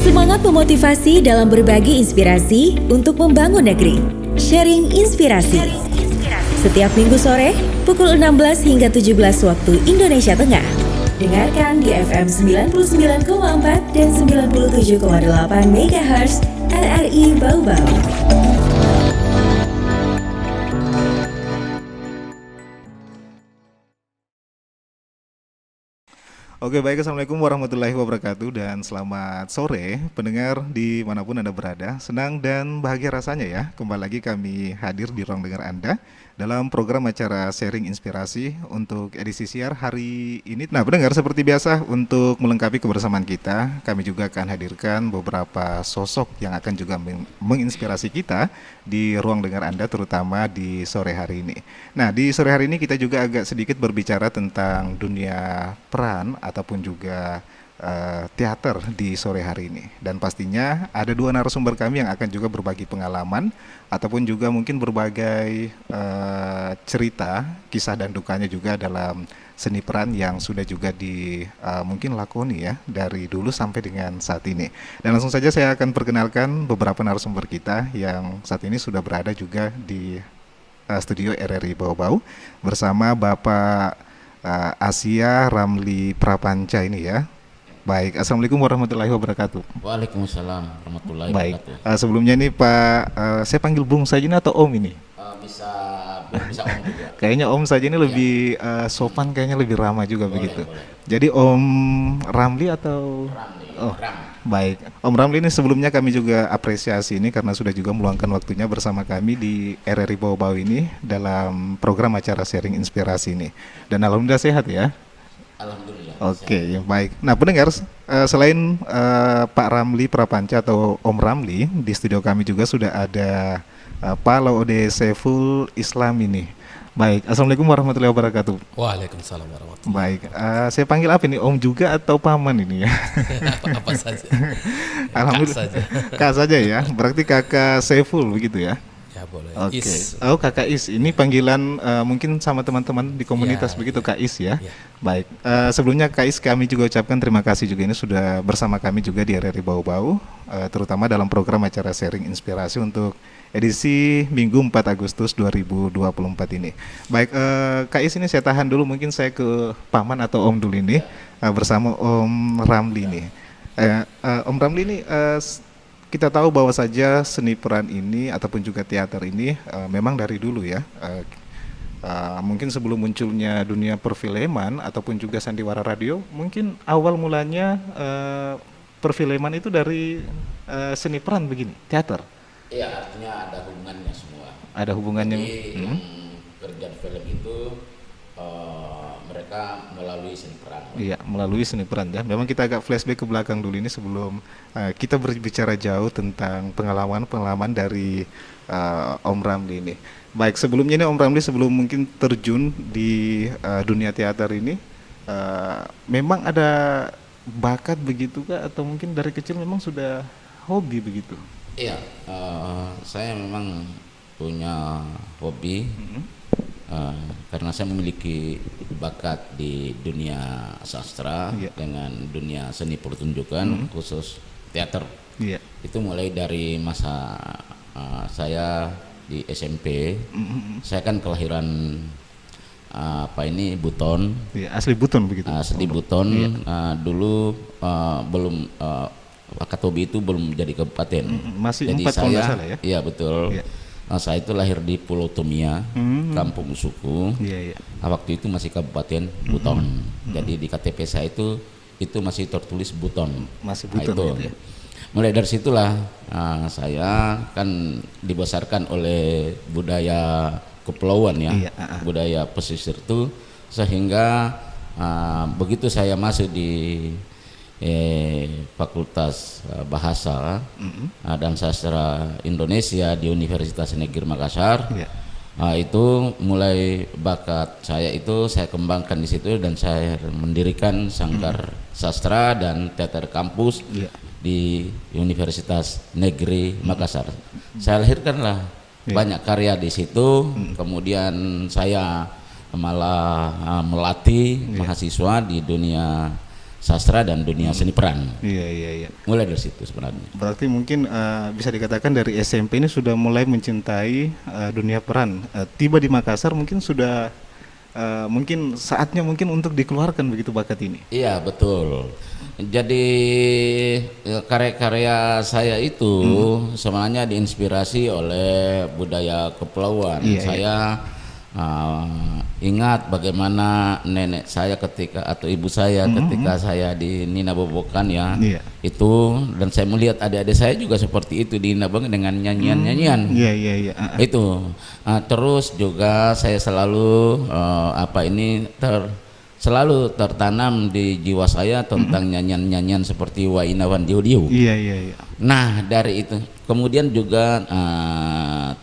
Semangat memotivasi dalam berbagi inspirasi untuk membangun negeri. Sharing Inspirasi. Setiap Minggu sore, pukul 16 hingga 17 waktu Indonesia Tengah. Dengarkan di FM 99,4 dan 97,8 MHz RRI Bau-Bau. Oke, baik, Assalamualaikum warahmatullahi wabarakatuh dan selamat sore pendengar dimanapun Anda berada. Senang dan bahagia rasanya ya, kembali lagi kami hadir di ruang dengar Anda dalam program acara Sharing Inspirasi untuk edisi siar hari ini. Nah, pendengar, seperti biasa untuk melengkapi kebersamaan kita, kami juga akan hadirkan beberapa sosok yang akan juga menginspirasi kita di ruang dengar Anda, terutama di sore hari ini. Nah, di sore hari ini kita juga agak sedikit berbicara tentang dunia peran ataupun juga teater di sore hari ini. Dan pastinya ada dua narasumber kami yang akan juga berbagi pengalaman ataupun juga mungkin berbagai cerita, kisah dan dukanya juga dalam seni peran yang sudah juga mungkin lakoni ya dari dulu sampai dengan saat ini. Dan langsung saja saya akan perkenalkan beberapa narasumber kita yang saat ini sudah berada juga di studio RRI Bau-Bau bersama Bapak Asia Ramli Prapanca ini ya. Baik, Assalamualaikum warahmatullahi wabarakatuh. Waalaikumsalam warahmatullahi wabarakatuh. Baik, sebelumnya ini Pak, saya panggil Bung saja ini atau Om ini? Bisa Om juga. Kayaknya Om saja ini lebih sopan, kayaknya lebih ramah juga begitu. Boleh. Jadi Om Ramli atau? Ramli. Oh, baik. Om Ramli ini sebelumnya kami juga apresiasi ini karena sudah juga meluangkan waktunya bersama kami di RRI Bau-Bau ini dalam program acara Sharing Inspirasi ini. Dan alhamdulillah sehat ya. Alhamdulillah. Oke, baik. Nah, pendengar, selain Pak Ramli Prapanca atau Om Ramli, di studio kami juga sudah ada Pak Laude Saiful Islam ini. Baik, Assalamualaikum warahmatullahi wabarakatuh. Waalaikumsalam warahmatullahi Baik, saya panggil apa ini, Om juga atau Paman ini ya? apa saja. Alhamdulillah. Kak saja. Kak saja ya, berarti Kakak Saiful begitu ya? Ya boleh. Oke. Is. Oh, Kakak Is. Ini panggilan mungkin sama teman-teman di komunitas Ya, begitu, ya. Kak Is ya. Ya. Baik. Sebelumnya Kak Is, kami juga ucapkan terima kasih juga ini sudah bersama kami juga di RRI Bau-Bau, terutama dalam program acara Sharing Inspirasi untuk edisi Minggu 4 Agustus 2024 ini. Baik, Kak Is, ini saya tahan dulu, mungkin saya ke Paman atau Om dulu ini bersama Om Ramli ini. Om Ramli ini kita tahu bahwa saja seni peran ini ataupun juga teater ini memang dari dulu ya, mungkin sebelum munculnya dunia perfilman ataupun juga sandiwara radio, mungkin awal mulanya perfilman itu dari seni peran begini, teater. Iya, artinya ada hubungannya semua. Ada hubungannya. Jadi yang kerja di film itu mereka melalui seni peran. Iya, melalui seni peran ya. Memang kita agak flashback ke belakang dulu ini sebelum kita berbicara jauh tentang pengalaman dari Om Ramli ini. Baik, sebelumnya ini Om Ramli sebelum mungkin terjun di dunia teater ini, memang ada bakat begitu kah atau mungkin dari kecil memang sudah hobi begitu? Iya, saya memang punya hobi. Karena saya memiliki bakat di dunia sastra dengan dunia seni pertunjukan khusus teater. Itu mulai dari masa saya di SMP. Saya kan kelahiran Buton. Asli Buton begitu. Asli Buton. Dulu belum Wakatobi itu belum jadi kabupaten. Masih jadi 4 kalau nggak salah ya. Iya betul. Saya itu lahir di Pulau Tomia, Kampung Suku. Waktu itu masih Kabupaten Buton. Jadi di KTP saya itu masih tertulis Buton. Masih Buton. Itu. Mulai dari situlah saya kan dibesarkan oleh budaya kepulauan ya, budaya pesisir itu, sehingga begitu saya masuk di Fakultas Bahasa dan Sastra Indonesia di Universitas Negeri Makassar. Itu mulai bakat saya itu saya kembangkan di situ dan saya mendirikan Sanggar Sastra dan Teater Kampus di Universitas Negeri Makassar. Saya lahirkanlah banyak karya di situ. Kemudian saya malah melatih mahasiswa di dunia sastra dan dunia seni peran. Iya. Mulai dari situ sebenarnya. Berarti mungkin bisa dikatakan dari SMP ini sudah mulai mencintai dunia peran. Tiba di Makassar mungkin sudah mungkin saatnya mungkin untuk dikeluarkan begitu bakat ini. Iya, betul. Jadi karya-karya saya itu sebenarnya diinspirasi oleh budaya kepulauan. Saya ingat bagaimana nenek saya ketika atau ibu saya ketika saya di Nina Bobokan itu, dan saya melihat adik-adik saya juga seperti itu di Nina Bobokan dengan nyanyian-nyanyian. Itu terus juga saya selalu selalu tertanam di jiwa saya tentang nyanyian-nyanyian seperti Wainawan Diu-Diu. Iya. Nah, dari itu kemudian juga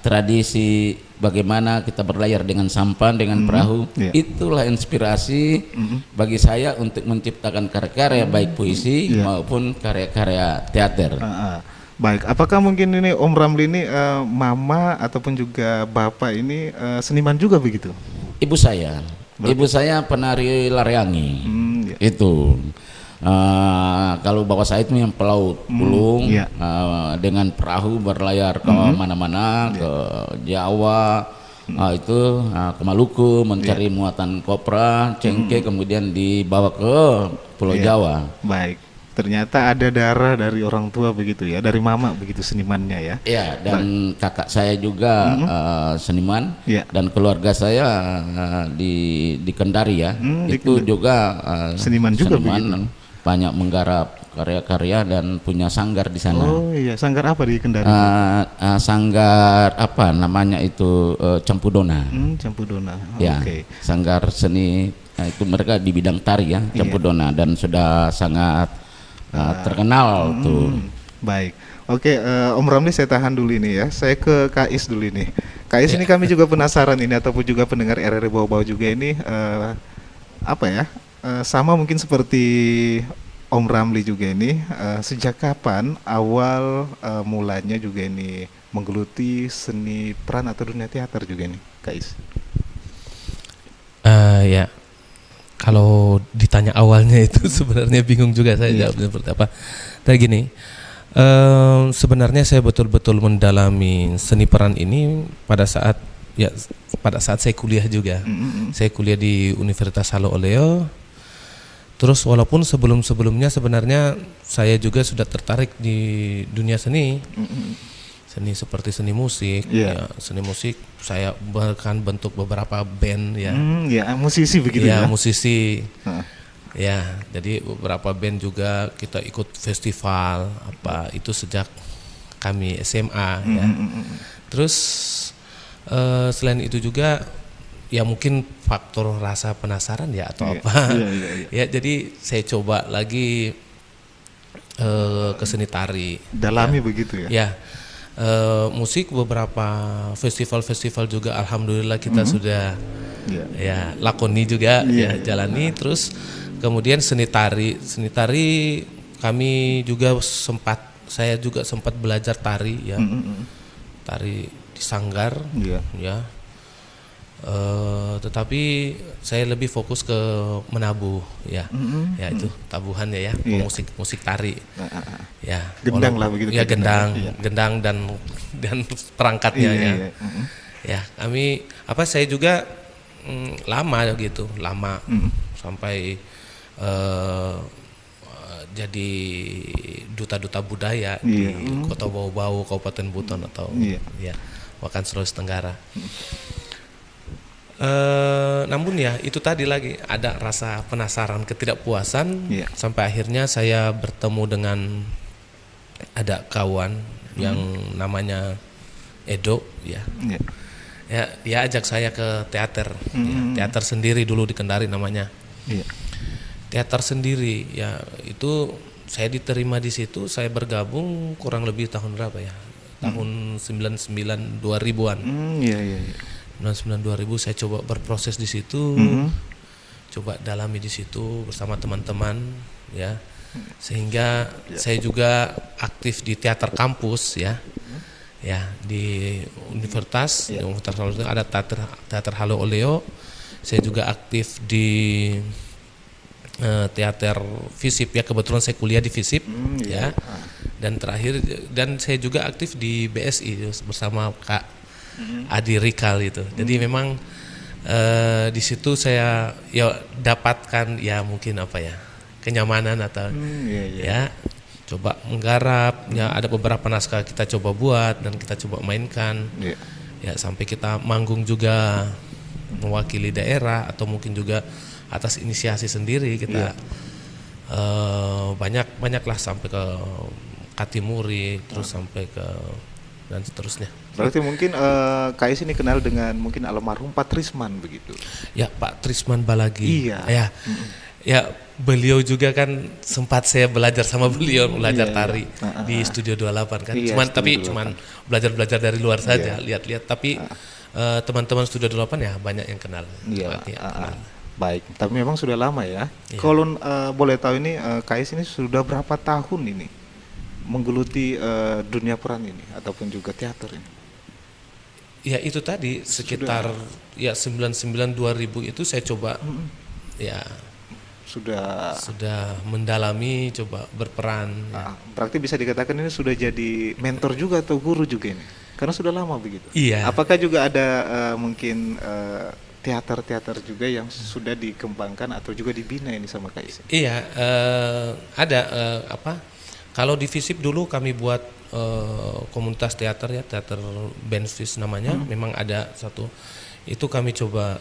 tradisi bagaimana kita berlayar dengan sampan, dengan perahu. Itulah inspirasi bagi saya untuk menciptakan karya-karya baik puisi maupun karya-karya teater. Baik, apakah mungkin ini Om Ramli ini mama ataupun juga bapak ini seniman juga begitu? Ibu saya penari lareangi. Itu kalau bapak saya itu yang pelaut pulung, dengan perahu berlayar ke mana-mana, ke Jawa, itu ke Maluku mencari muatan kopra, cengkeh, kemudian dibawa ke Pulau Jawa. Baik, ternyata ada darah dari orang tua begitu ya, dari mama begitu senimannya ya. Iya, dan kakak saya juga seniman, dan keluarga saya di Kendari ya, itu juga seniman juga begitu. Banyak menggarap karya-karya dan punya sanggar di sana. Oh iya, sanggar apa di Kendari? Sanggar apa namanya itu, Campudona. Campudona. Ya, sanggar seni itu mereka di bidang tari ya, Campudona, dan sudah sangat terkenal tuh. Baik. Oke, Om Ramli saya tahan dulu ini ya. Saya ke Kais dulu ini. Kais ini kami juga penasaran ini, ataupun juga pendengar RRI Bau-Bau juga ini sama mungkin seperti Om Ramli juga ini, sejak kapan awal mulanya juga ini menggeluti seni peran atau dunia teater juga ini, Kais? Ya, kalau ditanya awalnya itu sebenarnya bingung juga saya jawabnya seperti apa. Tapi gini, sebenarnya saya betul-betul mendalami seni peran ini pada saat saya kuliah juga. Saya kuliah di Universitas Salo Oleo. Terus walaupun sebelum-sebelumnya sebenarnya saya juga sudah tertarik di dunia seni. Seni seperti seni musik, seni musik saya bahkan bentuk beberapa band musisi begitu ya. Musisi. Ya, jadi beberapa band juga kita ikut festival itu sejak kami SMA ya. Terus selain itu juga ya mungkin faktor rasa penasaran ya atau apa. Ya, jadi saya coba lagi ke seni tari. Dalami begitu ya. Ya. Musik beberapa festival juga alhamdulillah kita sudah lakoni juga jalani. Terus kemudian seni tari kami juga saya juga sempat belajar tari ya. Tari di sanggar ya. Tetapi saya lebih fokus ke menabuh ya. Ya itu tabuhan ya. Musik tari. Ya. Gendang lah begitu. Ya gendang dan perangkatnya ya. Ya, saya juga lama sampai jadi duta-duta budaya di Kota Bau-Bau, Kabupaten Buton atau Wakan Sulawesi Tenggara. Namun ya itu tadi lagi ada rasa penasaran, ketidakpuasan sampai akhirnya saya bertemu dengan ada kawan yang namanya Edo ya. Ya, dia ajak saya ke teater. Teater sendiri dulu di Kendari namanya. Teater sendiri ya, itu saya diterima di situ, saya bergabung kurang lebih tahun berapa ya? Tahun 99 2000-an. 99 2000 saya coba berproses di situ, coba dalami di situ bersama teman-teman ya, sehingga saya juga aktif di teater kampus ya, di universitas, di Universitas Halo ada teater Halo Oleo. Saya juga aktif di teater FISIP ya, kebetulan saya kuliah di FISIP ya. Dan terakhir dan saya juga aktif di BSI bersama Kak Adi Rikal itu. Jadi memang di situ saya ya dapatkan ya mungkin apa ya, kenyamanan atau ya coba menggarap ya, ada beberapa naskah kita coba buat dan kita coba mainkan ya, sampai kita manggung juga mewakili daerah atau mungkin juga atas inisiasi sendiri kita banyaklah sampai ke Katimuri terus sampai ke dan seterusnya. Berarti mungkin Kais ini kenal dengan mungkin almarhum Pak Trisman begitu. Ya, Pak Trisman Balagi. Iya. Ya, beliau juga kan sempat saya belajar sama beliau belajar tari di Studio 28 kan. Cuman belajar dari luar saja, lihat-lihat. Tapi teman-teman Studio 8 ya banyak yang kenal. Kenal. Baik, tapi memang sudah lama ya. Kalau boleh tahu ini Kais ini sudah berapa tahun ini menggeluti dunia peran ini ataupun juga teater ini? Ya itu tadi sekitar ya 99-2000 itu saya coba ya sudah mendalami, coba berperan. Berarti bisa dikatakan ini sudah jadi mentor juga atau guru juga ini? Karena sudah lama begitu. Iya. Apakah juga ada mungkin teater-teater juga yang sudah dikembangkan atau juga dibina ini sama Kais? Iya, ada kalau di FISIP dulu kami buat komunitas teater ya, teater Benfis namanya. Memang ada satu. Itu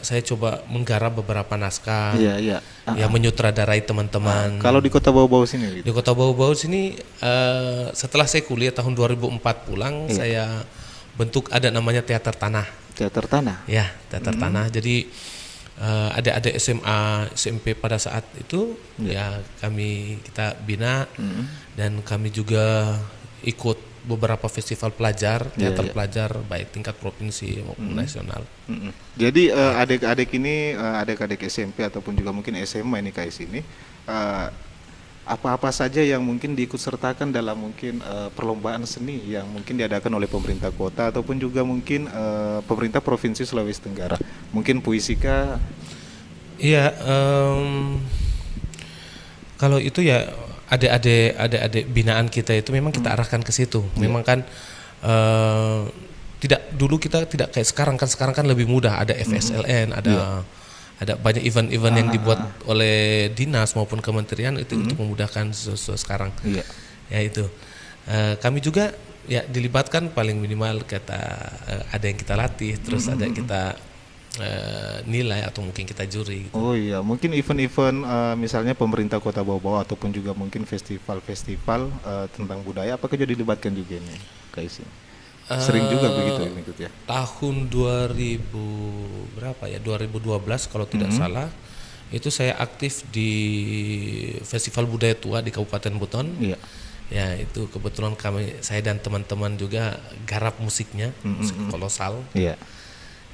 saya coba menggarap beberapa naskah. Yang menyutradarai teman-teman. Kalau di Kota Bau-Bau sini gitu. Di Kota Bau-Bau sini setelah saya kuliah tahun 2004 pulang, saya bentuk ada namanya Teater Tanah. Teater Tanah. Ya, Teater Tanah. Jadi adik-adik SMA, SMP pada saat itu ya kita bina dan kami juga ikut beberapa festival pelajar, teater pelajar baik tingkat provinsi maupun nasional. Jadi adik-adik SMP ataupun juga mungkin SMA ini Kais ini apa-apa saja yang mungkin diikut sertakan dalam mungkin perlombaan seni yang mungkin diadakan oleh pemerintah kota ataupun juga mungkin pemerintah provinsi Sulawesi Tenggara, mungkin puisika? Iya, kalau itu ya adik-adik binaan kita itu memang kita arahkan ke situ. Memang kan dulu kita tidak kayak sekarang kan lebih mudah, ada FSLN, ada banyak event-event yang dibuat oleh dinas maupun kementerian itu untuk memudahkan sekarang. Ya itu. Kami juga ya dilibatkan paling minimal ada yang kita latih, terus ada yang kita nilai atau mungkin kita juri gitu. Oh iya, mungkin event-event misalnya pemerintah Kota Bau-Bau ataupun juga mungkin festival-festival tentang budaya, apakah juga dilibatkan juga nih Kais? Sering juga begitu ikut ya. Tahun 2012 kalau tidak salah, itu saya aktif di Festival Budaya Tua di Kabupaten Buton. Ya itu kebetulan saya dan teman-teman juga garap musiknya, musik kolosal.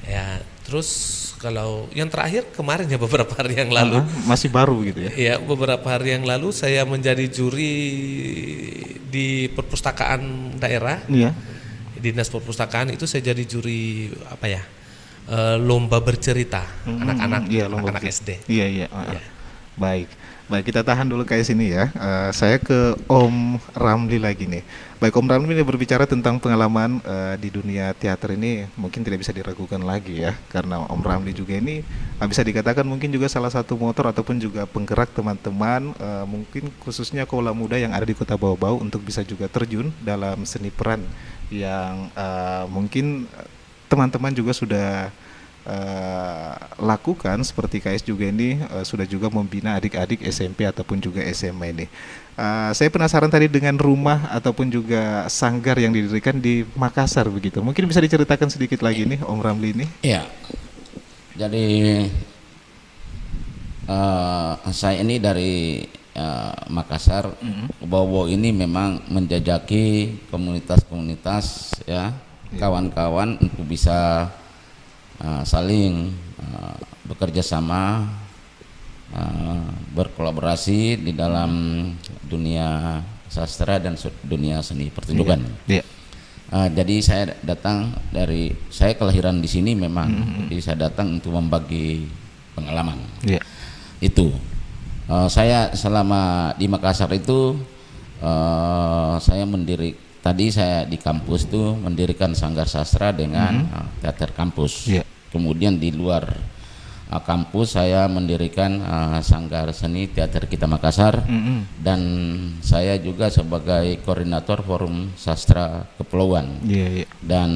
Ya, terus kalau yang terakhir kemarin ya beberapa hari yang lalu masih baru gitu ya. Ya, beberapa hari yang lalu saya menjadi juri di perpustakaan daerah. Di Dinas Perpustakaan itu saya jadi juri lomba bercerita anak-anak anak-anak SD. Baik, kita tahan dulu kayak sini ya. Saya ke Om Ramli lagi nih. Baik, Om Ramli ini berbicara tentang pengalaman di dunia teater ini mungkin tidak bisa diragukan lagi ya, karena Om Ramli juga ini bisa dikatakan mungkin juga salah satu motor ataupun juga penggerak teman-teman mungkin khususnya kaula muda yang ada di Kota Bau-Bau untuk bisa juga terjun dalam seni peran yang mungkin teman-teman juga sudah lakukan, seperti KS juga ini sudah juga membina adik-adik SMP ataupun juga SMA ini. Saya penasaran tadi dengan rumah ataupun juga sanggar yang didirikan di Makassar begitu. Mungkin bisa diceritakan sedikit lagi nih Om Ramli ini. Iya. Jadi saya ini dari Makassar. Bau-Bau ini memang menjajaki komunitas-komunitas ya, kawan-kawan untuk bisa saling bekerja sama, berkolaborasi di dalam dunia sastra dan dunia seni pertunjukan. Jadi saya kelahiran di sini memang, jadi saya datang untuk membagi pengalaman. Itu. Saya selama di Makassar itu saya tadi saya di kampus tuh mendirikan sanggar sastra dengan teater kampus. Kemudian di luar kampus saya mendirikan sanggar seni teater kita Makassar, dan saya juga sebagai koordinator forum sastra kepulauan. Dan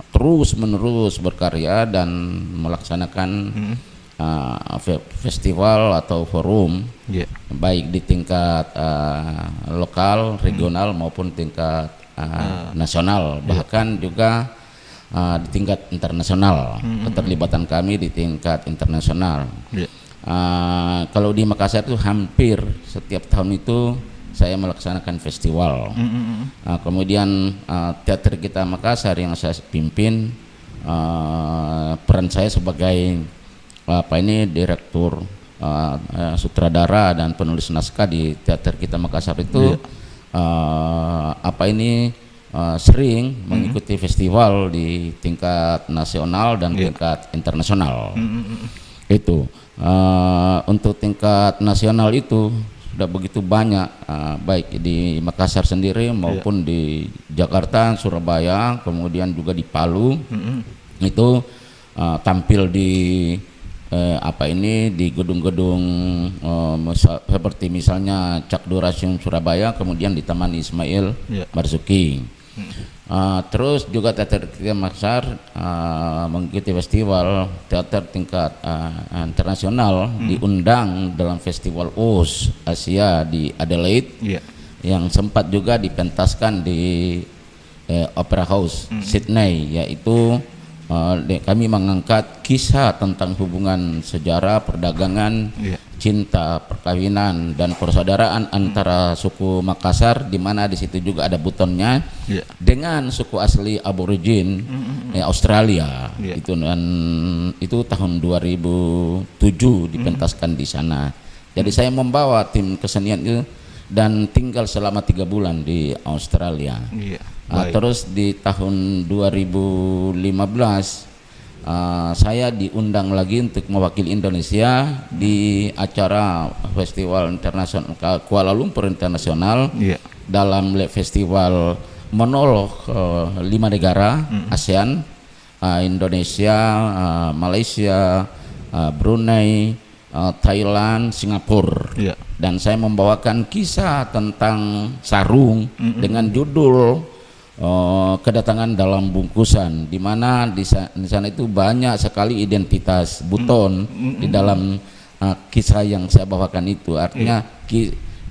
terus menerus berkarya dan melaksanakan festival atau forum, baik di tingkat lokal, regional maupun tingkat nasional, bahkan juga di tingkat internasional. Keterlibatan kami di tingkat internasional. Kalau di Makassar itu hampir setiap tahun itu saya melaksanakan festival. Kemudian teater kita Makassar yang saya pimpin, peran saya sebagai direktur sutradara dan penulis naskah di teater kita Makassar itu sering mengikuti festival di tingkat nasional dan tingkat internasional. Itu untuk tingkat nasional itu sudah begitu banyak, baik di Makassar sendiri maupun di Jakarta, Surabaya, kemudian juga di Palu. Itu tampil di di gedung-gedung seperti misalnya Cak Durasium Surabaya, kemudian di Taman Ismail Marzuki. Terus juga teater kita Makassar mengikuti festival teater tingkat internasional, diundang dalam festival OS Asia di Adelaide, yang sempat juga dipentaskan di Opera House Sydney, yaitu kami mengangkat kisah tentang hubungan sejarah, perdagangan, cinta, perkawinan dan persaudaraan antara suku Makassar, di mana di situ juga ada butonnya, dengan suku asli aborigin Australia. Itu tahun 2007 dipentaskan di sana. Jadi saya membawa tim kesenian itu dan tinggal selama 3 bulan di Australia. Terus di tahun 2015 saya diundang lagi untuk mewakili Indonesia di acara Festival Internasional Kuala Lumpur Internasional, dalam festival monolog 5 negara ASEAN, Indonesia, Malaysia, Brunei, Thailand, Singapura. Dan saya membawakan kisah tentang sarung dengan judul kedatangan dalam bungkusan, di mana di sana itu banyak sekali identitas buton di dalam kisah yang saya bawakan itu. Artinya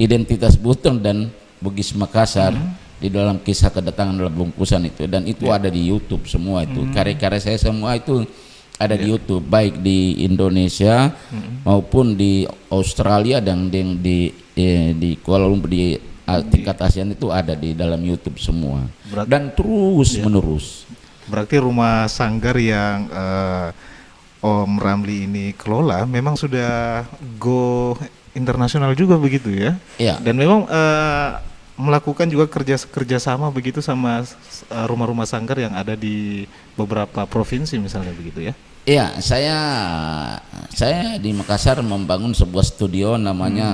identitas buton dan Bugis Makassar di dalam kisah kedatangan dalam bungkusan itu, dan itu ada di YouTube semua itu. Karya-karya saya semua itu ada di YouTube, baik di Indonesia maupun di Australia dan di Kuala Lumpur, di tingkat ASEAN itu ada di dalam YouTube semua. Dan terus menerus. Berarti rumah sanggar yang Om Ramli ini kelola memang sudah go internasional juga begitu ya? Dan memang melakukan juga kerja sama begitu sama rumah-rumah sanggar yang ada di beberapa provinsi misalnya begitu ya? Iya, saya di Makassar membangun sebuah studio namanya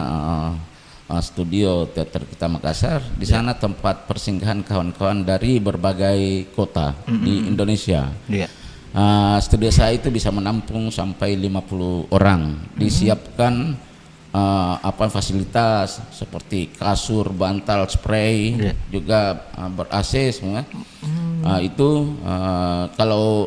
Studio Teater Kita Makassar. Di sana tempat persinggahan kawan-kawan dari berbagai kota di Indonesia. Studio saya itu bisa menampung sampai 50 orang. Disiapkan fasilitas seperti kasur, bantal, spray, juga ber-AC semua.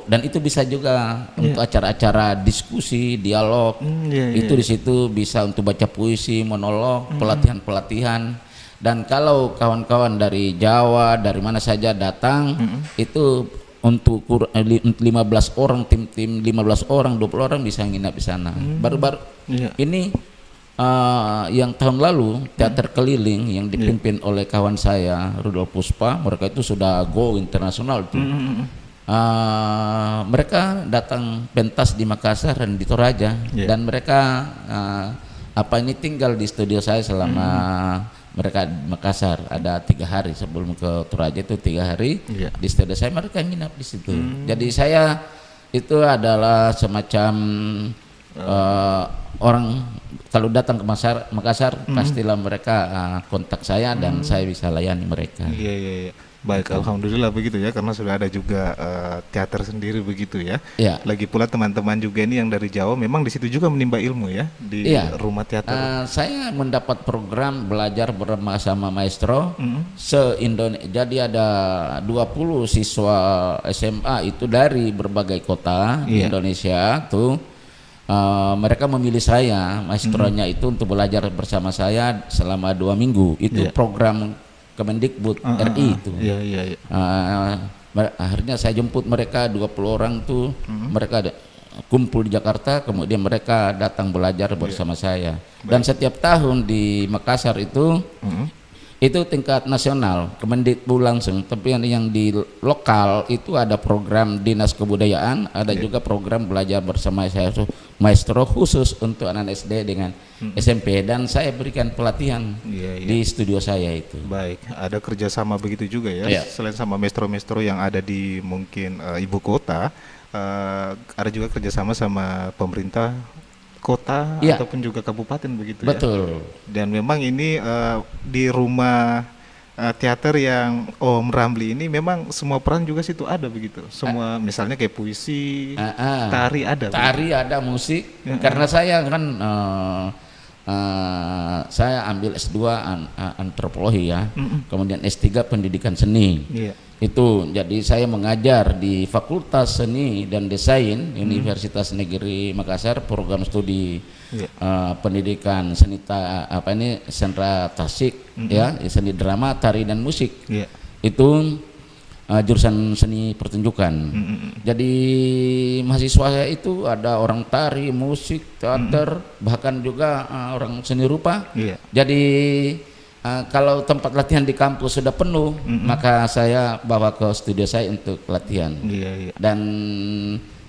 Dan itu bisa juga untuk acara-acara diskusi, dialog. Itu di situ bisa untuk baca puisi, monolog, pelatihan-pelatihan. Dan kalau kawan-kawan dari Jawa, dari mana saja datang, itu untuk 15 orang, tim 15 orang, 20 orang bisa nginap di sana. Baru-baru ini yang tahun lalu teater keliling yang dipimpin oleh kawan saya Rudolf Puspa, mereka itu sudah go internasional tuh. Mereka datang pentas di Makassar dan di Toraja, dan mereka tinggal di studio saya selama mereka di Makassar ada 3 hari sebelum ke Toraja itu 3 hari di studio saya, mereka nginap di situ. Jadi saya itu adalah semacam Orang kalau datang ke Makassar pastilah mereka kontak saya dan saya bisa layani mereka. Iya. Baik, alhamdulillah begitu ya, karena sudah ada juga teater sendiri begitu ya. Iya. Lagi pula teman-teman juga ini yang dari Jawa memang di situ juga menimba ilmu ya di rumah teater. Saya mendapat program belajar bersama maestro se-Indonesia. Jadi ada 20 siswa SMA itu dari berbagai kota di Indonesia tuh. Mereka memilih saya, maestronya itu untuk belajar bersama saya selama 2 minggu. Itu program Kemendikbud RI itu. Iya. Akhirnya saya jemput mereka 20 orang tuh, mereka kumpul di Jakarta, kemudian mereka datang belajar bersama saya. Dan setiap tahun di Makassar itu tingkat nasional, Kemendikbud langsung. Tapi yang di lokal itu ada program dinas kebudayaan, ada juga program belajar bersama saya maestro khusus untuk anak SD dengan SMP, dan saya berikan pelatihan di studio saya itu. Baik, ada kerjasama begitu juga ya. Selain sama maestro-maestro yang ada di mungkin ibu kota, ada juga kerjasama sama pemerintah kota ataupun juga kabupaten begitu. Betul. Dan memang ini di rumah teater yang Om Ramli ini memang semua peran juga situ ada begitu. Semua misalnya kayak puisi, tari ada. Tari begitu. Ada, musik. Karena saya kan saya ambil S2 antropologi ya. Kemudian S3 pendidikan seni. Itu jadi saya mengajar di Fakultas Seni dan Desain Universitas Negeri Makassar, program studi pendidikan seni sentra Tasik ya, seni drama, tari dan musik. Itu jurusan seni pertunjukan. Jadi mahasiswa saya itu ada orang tari, musik, teater, bahkan juga orang seni rupa. Jadi kalau tempat latihan di kampus sudah penuh, maka saya bawa ke studio saya untuk latihan. Dan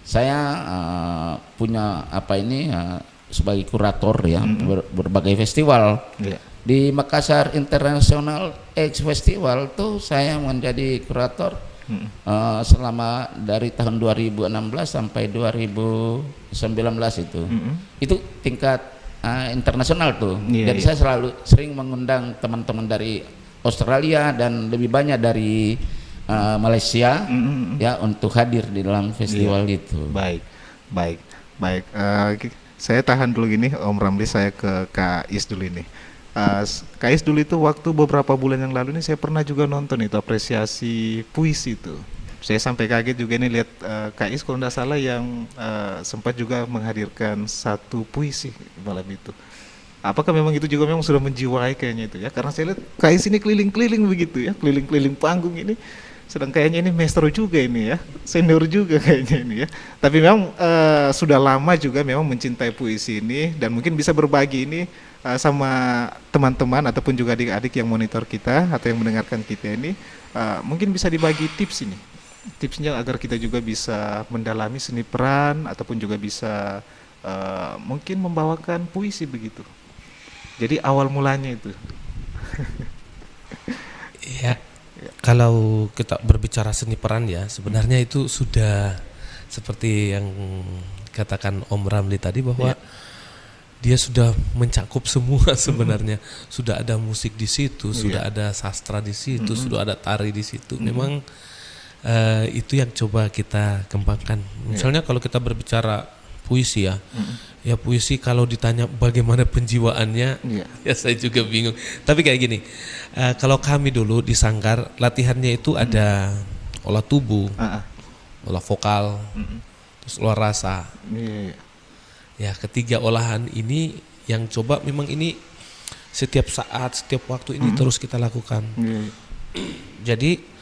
saya punya sebagai kurator ya, berbagai festival. Di Makassar International X Festival tuh saya menjadi kurator selama dari tahun 2016 sampai 2019 itu. Itu tingkat internasional tuh. Jadi saya selalu sering mengundang teman-teman dari Australia dan lebih banyak dari Malaysia ya untuk hadir di dalam festival itu. Baik. Saya tahan dulu gini Om Ramli, saya ke Kak Is dulu ini. Kak Is dulu itu waktu beberapa bulan yang lalu ini saya pernah juga nonton itu apresiasi puisi itu. Saya sampai kaget juga nih lihat Kak Is kalau tidak salah yang sempat juga menghadirkan satu puisi malam itu. Apakah memang itu juga memang sudah menjiwai kayaknya itu ya? Karena saya lihat Kak Is ini keliling-keliling begitu ya, keliling-keliling panggung ini. Sedang kayaknya ini maestro juga ini ya, senior juga kayaknya ini ya. Tapi memang sudah lama juga memang mencintai puisi ini dan mungkin bisa berbagi ini sama teman-teman ataupun juga adik-adik yang monitor kita atau yang mendengarkan kita ini. Mungkin bisa dibagi tips ini. Tipsnya agar kita juga bisa mendalami seni peran ataupun juga bisa mungkin membawakan puisi begitu. Jadi awal mulanya itu. Ya, kalau kita berbicara seni peran ya, sebenarnya itu sudah seperti yang katakan Om Ramli tadi bahwa dia sudah mencakup semua sebenarnya. Sudah ada musik di situ, sudah ada sastra di situ, sudah ada tari di situ. Memang itu yang coba kita kembangkan. Misalnya kalau kita berbicara puisi ya, ya puisi kalau ditanya bagaimana penjiwaannya, ya saya juga bingung. Tapi kayak gini, kalau kami dulu di Sanggar latihannya itu ada olah tubuh, olah vokal, terus olah rasa. Ya ketiga olahan ini yang coba memang ini setiap saat, setiap waktu ini terus kita lakukan. Jadi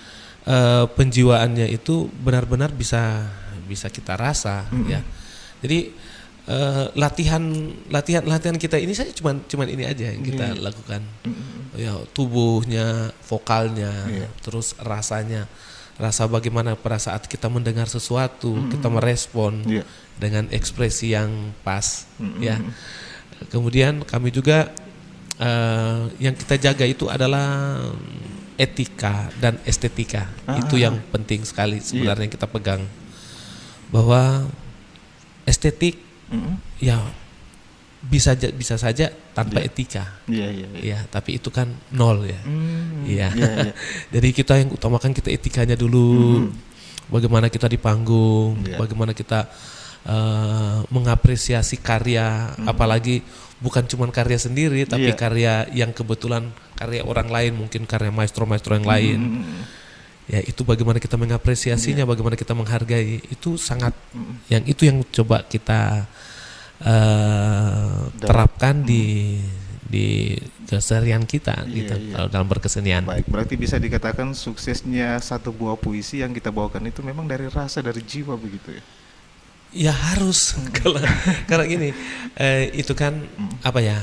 penjiwaannya itu benar-benar bisa kita rasa ya. Jadi latihan kita ini saja cuman ini aja yang kita lakukan. Ya tubuhnya, vokalnya, terus rasanya. Rasa bagaimana pada saat kita mendengar sesuatu, kita merespon dengan ekspresi yang pas ya. Kemudian kami juga yang kita jaga itu adalah etika dan estetika. Itu yang penting sekali sebenarnya yang kita pegang. Bahwa estetik ya bisa saja tanpa etika. Ya, tapi itu kan nol ya. Iya. Jadi kita yang utamakan kita etikanya dulu. Bagaimana kita di panggung, bagaimana kita mengapresiasi karya, apalagi bukan cuma karya sendiri, tapi karya yang kebetulan karya orang lain, mungkin karya maestro-maestro yang lain. Ya, itu bagaimana kita mengapresiasinya, bagaimana kita menghargai, itu sangat yang coba kita terapkan di keseharian kita kalau dalam berkesenian. Baik, berarti bisa dikatakan suksesnya satu buah puisi yang kita bawakan itu memang dari rasa, dari jiwa begitu ya? Ya harus, karena gini, itu kan apa ya,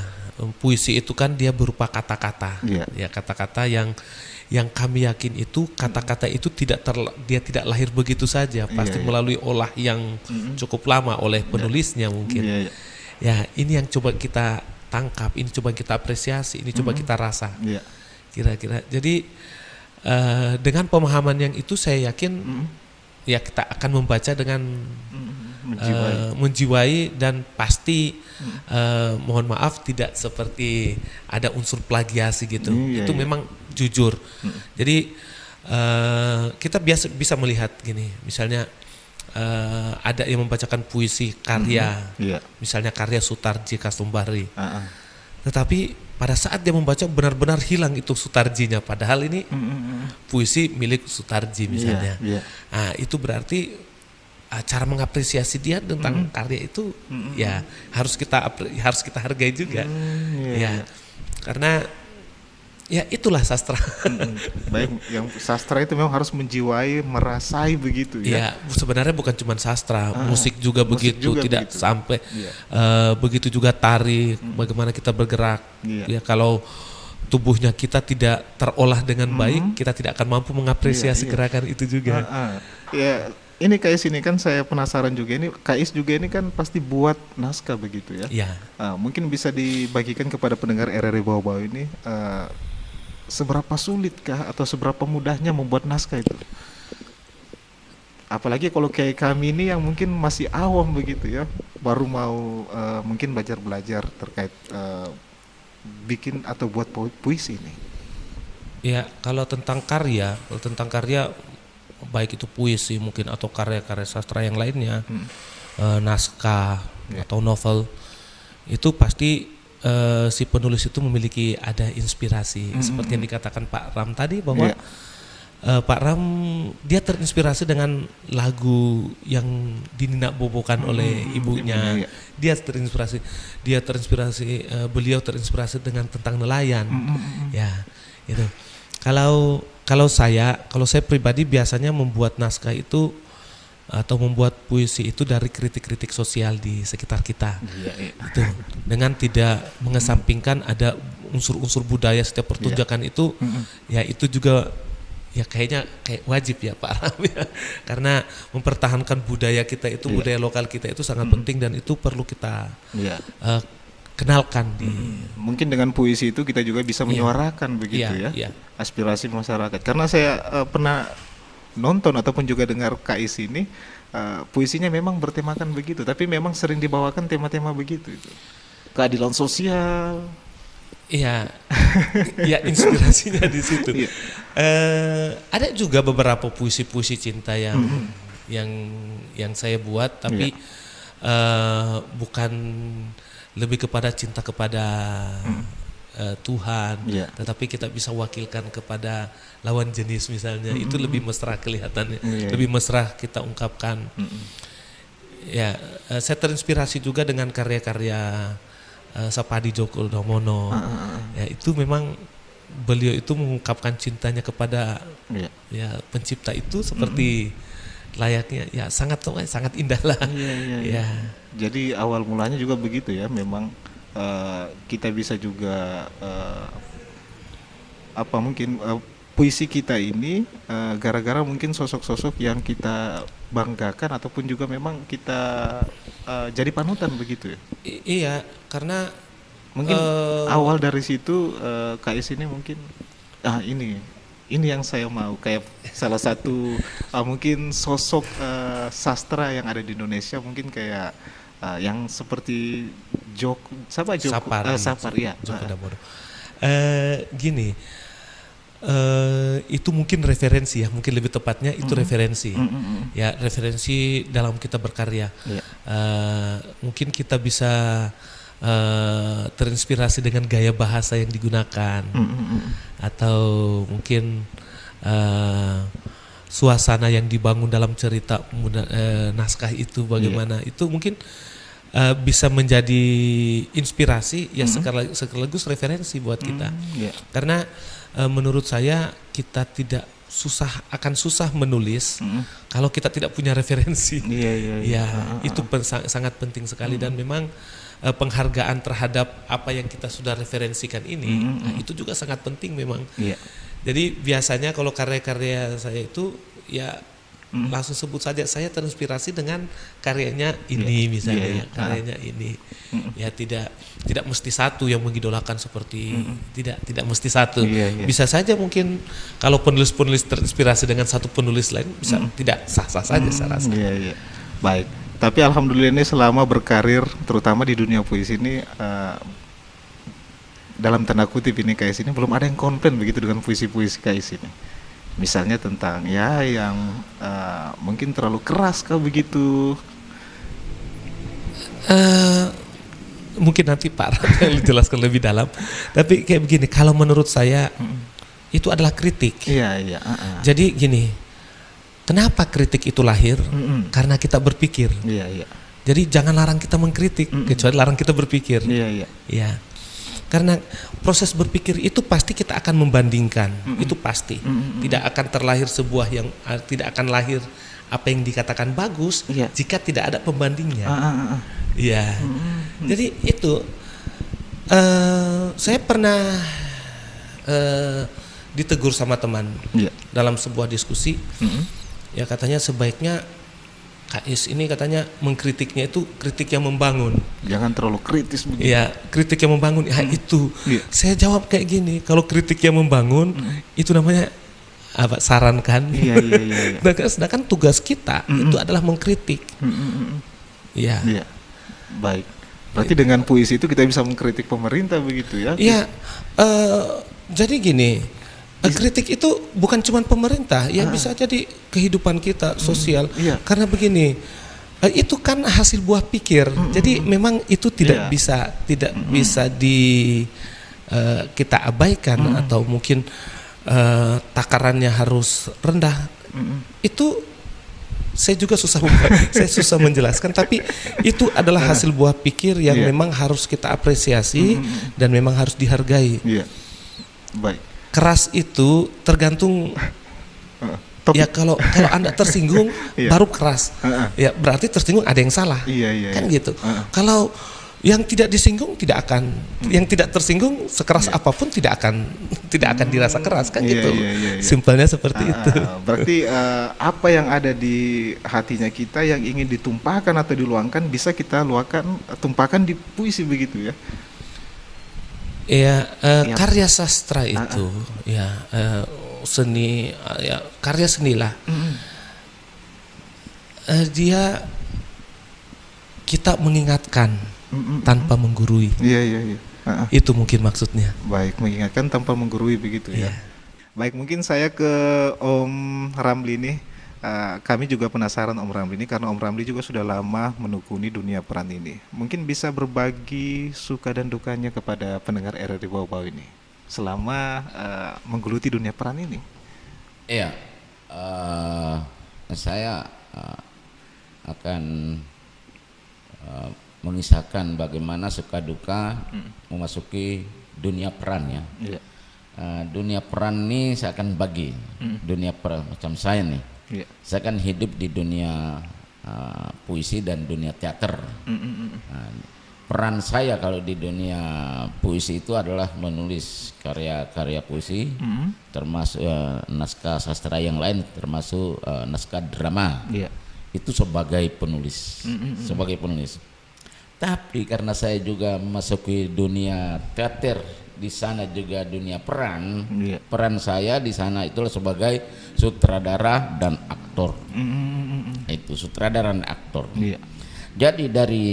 puisi itu kan dia berupa kata-kata, ya kata-kata yang kami yakin itu kata-kata itu dia tidak lahir begitu saja, pasti melalui olah yang cukup lama oleh penulisnya mungkin. Ya, ini yang coba kita tangkap, ini coba kita apresiasi, ini coba kita rasa. Kira-kira. Jadi dengan pemahaman yang itu saya yakin ya kita akan membaca dengan menjiwai dan pasti mohon maaf tidak seperti ada unsur plagiasi gitu. Itu memang jujur. Jadi kita bisa melihat gini, misalnya ada yang membacakan puisi karya, misalnya karya Sutarji Kastumbarri. Tetapi pada saat dia membaca benar-benar hilang itu Sutarjinya, padahal ini puisi milik Sutarji misalnya. Nah, itu berarti cara mengapresiasi dia tentang karya itu ya harus kita hargai juga. Karena ya itulah sastra. Baik, yang sastra itu memang harus menjiwai, merasai begitu ya. Ya, sebenarnya bukan cuma sastra, musik juga begitu, tidak begitu. Sampai begitu juga tari, bagaimana kita bergerak. Ya, kalau tubuhnya kita tidak terolah dengan baik, kita tidak akan mampu mengapresiasi gerakan itu juga. Ya, ini Kais ini kan saya penasaran juga, ini Kais juga ini kan pasti buat naskah begitu ya. Mungkin bisa dibagikan kepada pendengar RRI Bawah-Bawah ini, seberapa sulitkah atau seberapa mudahnya membuat naskah itu? Apalagi kalau kayak kami ini yang mungkin masih awam begitu ya, baru mau mungkin belajar terkait bikin atau buat puisi ini. Ya, kalau tentang karya baik itu puisi mungkin atau karya-karya sastra yang lainnya, naskah atau novel, itu pasti si penulis itu memiliki ada inspirasi, seperti yang dikatakan Pak Ram tadi bahwa Pak Ram dia terinspirasi dengan lagu yang dininak bobokan oleh ibunya. Dia terinspirasi beliau terinspirasi dengan tentang nelayan. Ya, itu. Kalau saya pribadi biasanya membuat naskah itu atau membuat puisi itu dari kritik-kritik sosial di sekitar kita. Itu dengan tidak mengesampingkan ada unsur-unsur budaya setiap pertunjukan itu. Ya itu juga ya kayak wajib ya Pak Ram ya. Karena mempertahankan budaya kita itu, budaya lokal kita itu sangat penting dan itu perlu kita kenalkan mungkin dengan puisi itu kita juga bisa menyuarakan begitu aspirasi masyarakat. Karena saya pernah nonton ataupun juga dengar Kais ini, puisinya memang bertemakan begitu, tapi memang sering dibawakan tema-tema begitu itu. Keadilan sosial. Iya. Ya inspirasinya di situ. Ada juga beberapa puisi-puisi cinta yang saya buat, tapi bukan lebih kepada cinta kepada Tuhan, tetapi kita bisa wakilkan kepada lawan jenis misalnya, itu lebih mesra kelihatannya, lebih mesra kita ungkapkan. Ya, saya terinspirasi juga dengan karya-karya Sapadi Djoko Damono. Ya, itu memang beliau itu mengungkapkan cintanya kepada ya pencipta itu seperti layaknya ya sangat indah lah. Ya. Jadi awal mulanya juga begitu ya, memang kita bisa juga puisi kita ini gara-gara mungkin sosok-sosok yang kita banggakan ataupun juga memang kita jadi panutan begitu ya. Iya, karena mungkin awal dari situ Kais ini mungkin ini yang saya mau, kayak salah satu mungkin sosok sastra yang ada di Indonesia, mungkin kayak yang seperti Sapar ya. Joko Damono. Gini, itu mungkin referensi ya, mungkin lebih tepatnya itu referensi. Ya, referensi dalam kita berkarya. Mungkin kita bisa terinspirasi dengan gaya bahasa yang digunakan, atau mungkin suasana yang dibangun dalam cerita naskah itu bagaimana. Itu mungkin bisa menjadi inspirasi ya, sekaligus referensi buat kita. Karena menurut saya kita akan susah menulis kalau kita tidak punya referensi. Itu sangat penting sekali, dan memang penghargaan terhadap apa yang kita sudah referensikan ini, itu juga sangat penting memang. Jadi biasanya kalau karya-karya saya itu ya langsung sebut saja saya terinspirasi dengan karyanya ini, misalnya karyanya ini. Ya tidak mesti satu yang mengidolakan seperti tidak mesti satu. Bisa saja mungkin kalau penulis-penulis terinspirasi dengan satu penulis lain bisa tidak sah-sah saja saya rasa. Baik. Tapi alhamdulillah ini selama berkarir terutama di dunia puisi ini, dalam tanda kutip ini kayak sini, belum ada yang komplain begitu dengan puisi-puisi kayak sini. Misalnya tentang yang mungkin terlalu keras kah begitu? Mungkin nanti Pak Rat yang dijelaskan lebih dalam. Tapi kayak begini, kalau menurut saya itu adalah kritik. Jadi gini, kenapa kritik itu lahir? Karena kita berpikir. Jadi jangan larang kita mengkritik, kecuali larang kita berpikir. Karena proses berpikir itu pasti kita akan membandingkan, itu pasti. Tidak akan terlahir tidak akan lahir apa yang dikatakan bagus jika tidak ada pembandingnya. Jadi itu saya pernah ditegur sama teman dalam sebuah diskusi. Ya katanya sebaiknya Kais ini katanya mengkritiknya itu kritik yang membangun. Jangan terlalu kritis begitu. Kritik yang membangun. Itu. Saya jawab kayak gini, kalau kritik yang membangun itu namanya apa? Sarankan. Sedangkan tugas kita itu adalah mengkritik. Baik. Berarti dengan puisi itu kita bisa mengkritik pemerintah begitu ya? Jadi gini. Kritik itu bukan cuma pemerintah, bisa jadi kehidupan kita sosial. Karena begini, itu kan hasil buah pikir. Jadi memang itu tidak bisa kita abaikan atau mungkin takarannya harus rendah. Itu saya juga susah menjelaskan, tapi itu adalah hasil buah pikir yang memang harus kita apresiasi dan memang harus dihargai. Baik. Keras itu tergantung. Ya kalau Anda tersinggung baru keras. Ya berarti tersinggung ada yang salah. Kan gitu. Kalau yang tidak disinggung tidak akan, yang tidak tersinggung sekeras apapun tidak akan dirasa keras, kan gitu. Simpelnya seperti itu. Berarti apa yang ada di hatinya kita yang ingin ditumpahkan atau diluangkan bisa kita tumpahkan di puisi begitu ya. Karya sastra itu seni, karya senilah. Dia kita mengingatkan tanpa menggurui. Itu mungkin maksudnya. Baik, mengingatkan tanpa menggurui begitu ya. Baik, mungkin saya ke Om Ramli nih. Kami juga penasaran Om Ramli ini, karena Om Ramli juga sudah lama menekuni dunia peran ini. Mungkin bisa berbagi suka dan dukanya kepada pendengar RRI Bau-Bau ini selama menggeluti dunia peran ini. Saya akan mengisahkan bagaimana suka duka memasuki dunia peran ya. Dunia peran ini saya akan bagi dunia peran macam saya nih. Saya kan hidup di dunia puisi dan dunia teater. Peran saya kalau di dunia puisi itu adalah menulis karya-karya puisi, termasuk naskah sastra yang lain, termasuk naskah drama. Itu sebagai penulis, Tapi karena saya juga memasuki dunia teater, di sana juga dunia peran. Peran saya di sana itulah sebagai sutradara dan aktor. Itu sutradara dan aktor. Jadi dari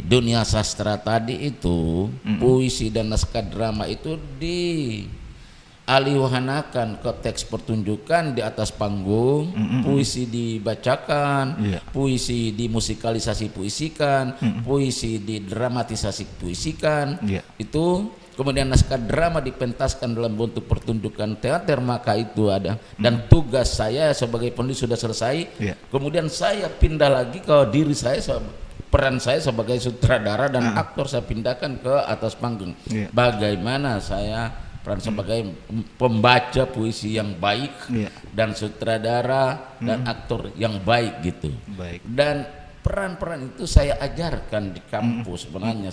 dunia sastra tadi itu puisi dan naskah drama itu dialihwahanakan ke teks pertunjukan di atas panggung, puisi dibacakan, puisi dimusikalisasi puisikan, puisi didramatisasi puisikan, itu kemudian naskah drama dipentaskan dalam bentuk pertunjukan teater, maka itu ada. Dan tugas saya sebagai penulis sudah selesai. Kemudian saya pindah lagi ke diri saya, peran saya sebagai sutradara dan aktor saya pindahkan ke atas panggung. Bagaimana saya peran sebagai pembaca puisi yang baik dan sutradara dan aktor yang baik gitu. Dan peran-peran itu saya ajarkan di kampus. Sebenarnya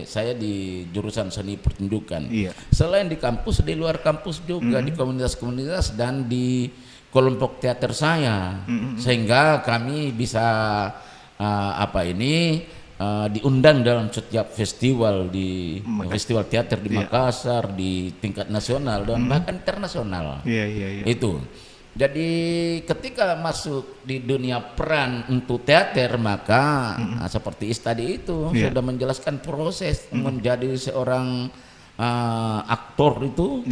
saya di jurusan seni pertunjukan. Selain di kampus, di luar kampus juga, di komunitas-komunitas dan di kelompok teater saya, sehingga kami bisa diundang dalam setiap festival festival teater di Makassar, di tingkat nasional dan bahkan internasional. Itu. Jadi ketika masuk di dunia peran untuk teater, maka seperti tadi itu sudah menjelaskan proses menjadi seorang aktor itu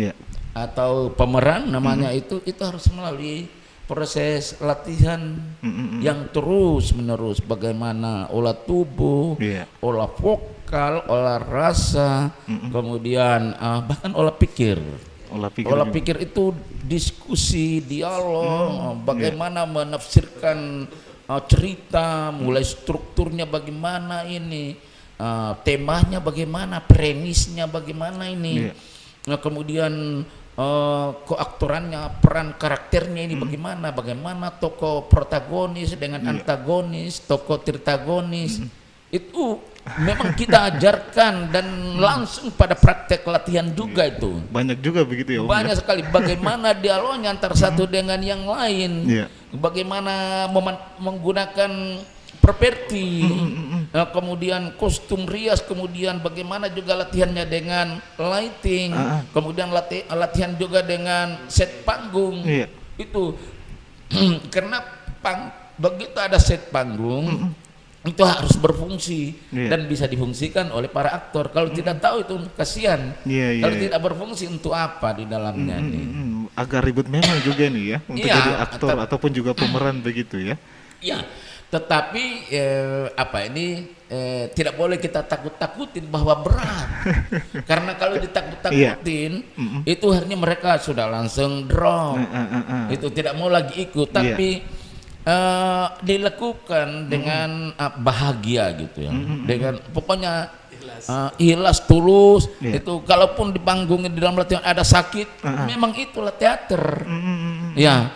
atau pemeran namanya itu harus melalui proses latihan yang terus menerus, bagaimana olah tubuh, olah vokal, olah rasa, kemudian bahkan olah pikir. Olah pikir itu diskusi, dialog, bagaimana menafsirkan cerita, mulai strukturnya bagaimana ini, temanya bagaimana, premisnya bagaimana ini, kemudian koaktorannya, peran karakternya ini bagaimana tokoh protagonis dengan antagonis, tokoh tritagonis, itu memang kita ajarkan dan langsung pada praktek latihan juga itu. Banyak juga begitu ya Om? Banyak sekali. Bagaimana dialognya antara satu dengan yang lain, bagaimana menggunakan properti, kemudian kostum rias, kemudian bagaimana juga latihannya dengan lighting, kemudian latihan juga dengan set panggung. Itu karena begitu ada set panggung itu harus berfungsi dan bisa difungsikan oleh para aktor. Kalau tidak tahu itu kasihan. Kalau tidak berfungsi untuk apa di dalamnya nih. Agak ribet memang juga nih ya untuk jadi aktor ataupun juga pemeran begitu ya. Iya. Tetapi tidak boleh kita takut-takutin bahwa berat. Karena kalau ditakut-takutin itu akhirnya mereka sudah langsung drop. Itu tidak mau lagi ikut, tapi dilakukan dengan bahagia gitu ya, dengan pokoknya ikhlas, tulus. Itu kalaupun di panggung di dalam latihan ada sakit, memang itulah teater. Ya,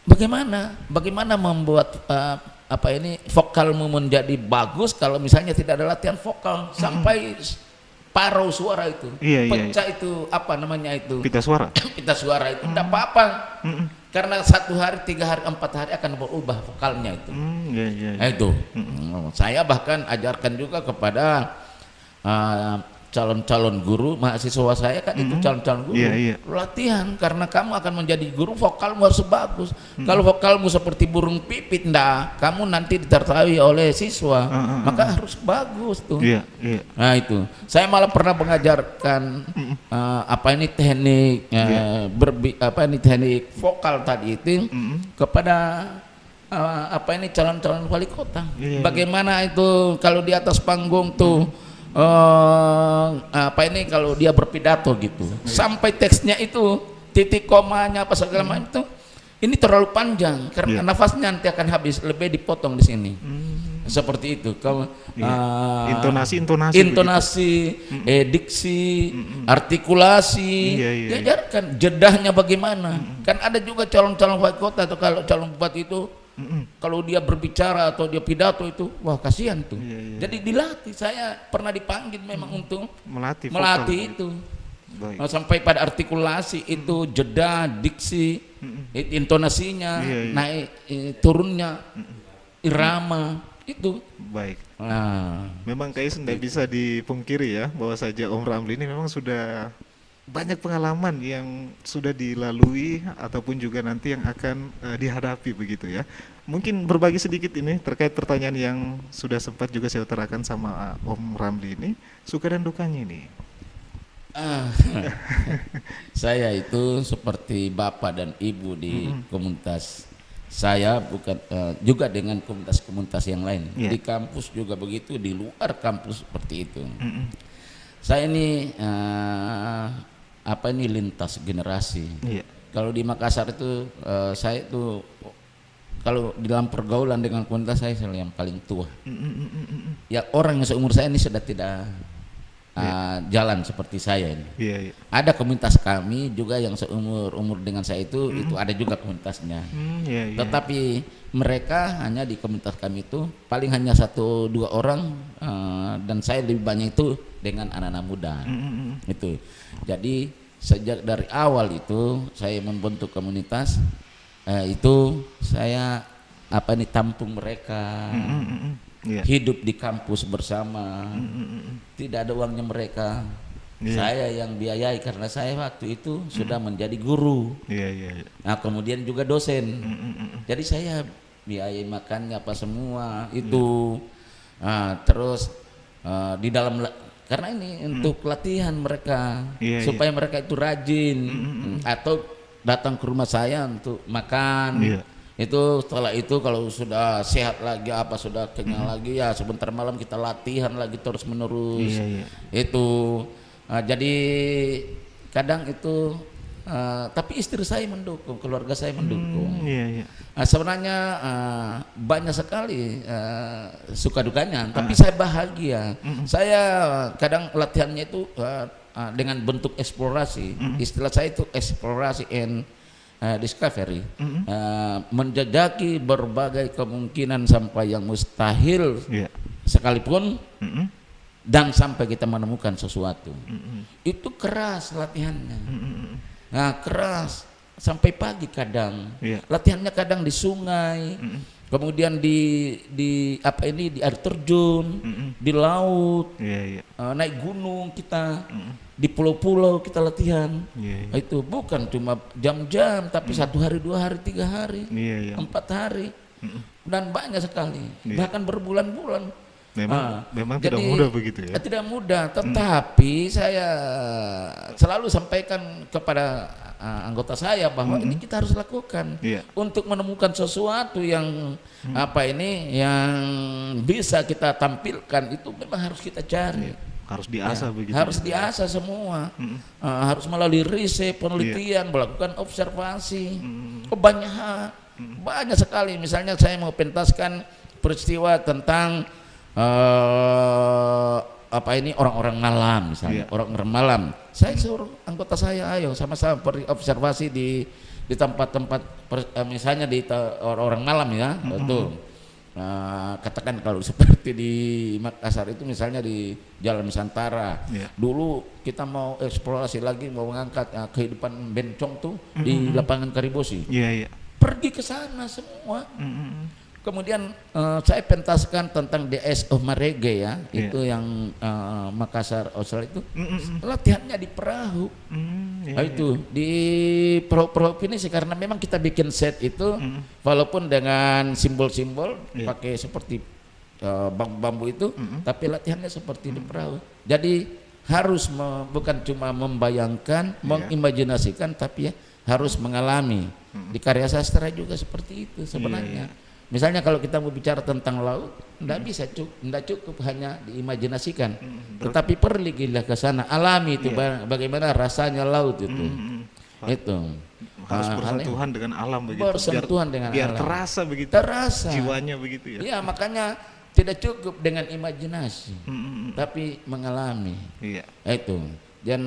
bagaimana membuat vokalmu menjadi bagus kalau misalnya tidak ada latihan vokal sampai paruh suara itu, pecah itu pita suara itu tidak apa-apa. Karena 1 hari, 3 hari, 4 hari akan berubah vokalnya itu. Itu. Saya bahkan ajarkan juga kepada calon-calon guru, mahasiswa saya kan itu calon-calon guru. Latihan, karena kamu akan menjadi guru, vokalmu harus bagus. Kalau vokalmu seperti burung pipit, kamu nanti ditertawahi oleh siswa. Maka harus bagus tuh. Nah itu. Saya malah pernah mengajarkan teknik teknik vokal tadi itu kepada calon-calon wali kota. Bagaimana itu kalau di atas panggung tuh kalau dia berpidato gitu, sampai teksnya itu titik komanya apa segala macam itu ini terlalu panjang karena nafasnya nanti akan habis, lebih dipotong di sini. Seperti itu. Kalau intonasi, diksi, artikulasi, diajarkan jedahnya bagaimana. Kan ada juga calon-calon wali kota atau kalau calon bupati itu kalau dia berbicara atau dia pidato itu, wah kasihan tuh. Jadi dilatih. Saya pernah dipanggil memang untuk melatih itu. Sampai pada artikulasi itu, jeda, diksi, intonasinya, naik turunnya, irama itu. Baik. Memang kayaknya tidak bisa dipungkiri ya bahwa saja Om Ramli ini memang sudah banyak pengalaman yang sudah dilalui ataupun juga nanti yang akan dihadapi begitu ya. Mungkin berbagi sedikit ini terkait pertanyaan yang sudah sempat juga saya utarakan sama Om Ramli ini, suka dan dukanya ini. Saya itu seperti bapak dan ibu di komunitas saya, bukan juga dengan komunitas-komunitas yang lain. Di kampus juga begitu, di luar kampus seperti itu. Saya ini lintas generasi. Kalau di Makassar itu saya itu kalau di dalam pergaulan dengan komunitas saya yang paling tua. Ya orang yang seumur saya ini sudah tidak jalan seperti saya ini. Ada komunitas kami juga yang seumur dengan saya itu ada juga komunitasnya. Tetapi mereka hanya di komunitas kami itu paling hanya 1-2 orang, dan saya lebih banyak itu dengan anak-anak muda. Itu. Jadi sejak dari awal itu saya membentuk komunitas, itu saya tampung mereka. Hidup di kampus bersama, tidak ada uangnya mereka. Saya yang biayai karena saya waktu itu sudah menjadi guru. Nah kemudian juga dosen. Jadi saya biayai makannya apa semua itu. Terus di dalam karena ini untuk latihan mereka supaya mereka itu rajin, atau datang ke rumah saya untuk makan. Itu setelah itu kalau sudah sehat lagi sudah kenyang lagi ya sebentar malam kita latihan lagi terus menerus. Itu jadi kadang itu tapi istri saya mendukung, keluarga saya mendukung. Sebenarnya banyak sekali suka dukanya, tapi saya bahagia. Saya kadang latihannya itu dengan bentuk eksplorasi. Istilah saya itu eksplorasi and discovery, menjajaki berbagai kemungkinan sampai yang mustahil sekalipun, dan sampai kita menemukan sesuatu. Itu keras latihannya. Nah keras sampai pagi kadang. Latihannya kadang di sungai, kemudian di air terjun, di laut, naik gunung kita. Di pulau-pulau kita latihan. Itu bukan cuma jam-jam, tapi 1 hari, 2 hari, 3 hari, 4 hari, dan banyak sekali, bahkan berbulan-bulan. Memang tidak mudah begitu ya. Tidak mudah, tetapi saya selalu sampaikan kepada anggota saya bahwa ini kita harus lakukan untuk menemukan sesuatu yang yang bisa kita tampilkan, itu memang harus kita cari. Harus diasah begitu. Harus diasah semua. Harus melalui riset, penelitian, melakukan observasi. Banyak sekali. Misalnya saya mau pentaskan peristiwa tentang orang-orang malam misalnya, orang-orang malam. Saya suruh anggota saya, ayo sama-sama observasi di tempat-tempat misalnya di orang-orang malam ya. Betul. Katakan kalau seperti di Makassar itu misalnya di Jalan Nusantara. Dulu kita mau eksplorasi lagi, mau mengangkat kehidupan bencong tuh di lapangan Karibosi. Pergi ke sana semua. Kemudian saya pentaskan tentang DS of Marege ya, itu yang Makassar Australia itu latihannya di perahu. Itu di perahu finisi karena memang kita bikin set itu walaupun dengan simbol-simbol pakai seperti bambu itu, tapi latihannya seperti di perahu. Jadi harus bukan cuma membayangkan, mengimajinasikan, tapi harus mengalami. Di karya sastra juga seperti itu sebenarnya. Misalnya kalau kita mau bicara tentang laut, tidak cukup hanya diimajinasikan, tetapi pergilah ke sana, alami itu bagaimana rasanya laut itu. Itu harus bersentuhan dengan alam begitu. Biar alam. Terasa begitu. Terasa. Jiwanya begitu ya. Iya, makanya tidak cukup dengan imajinasi, tapi mengalami. Itu. Dan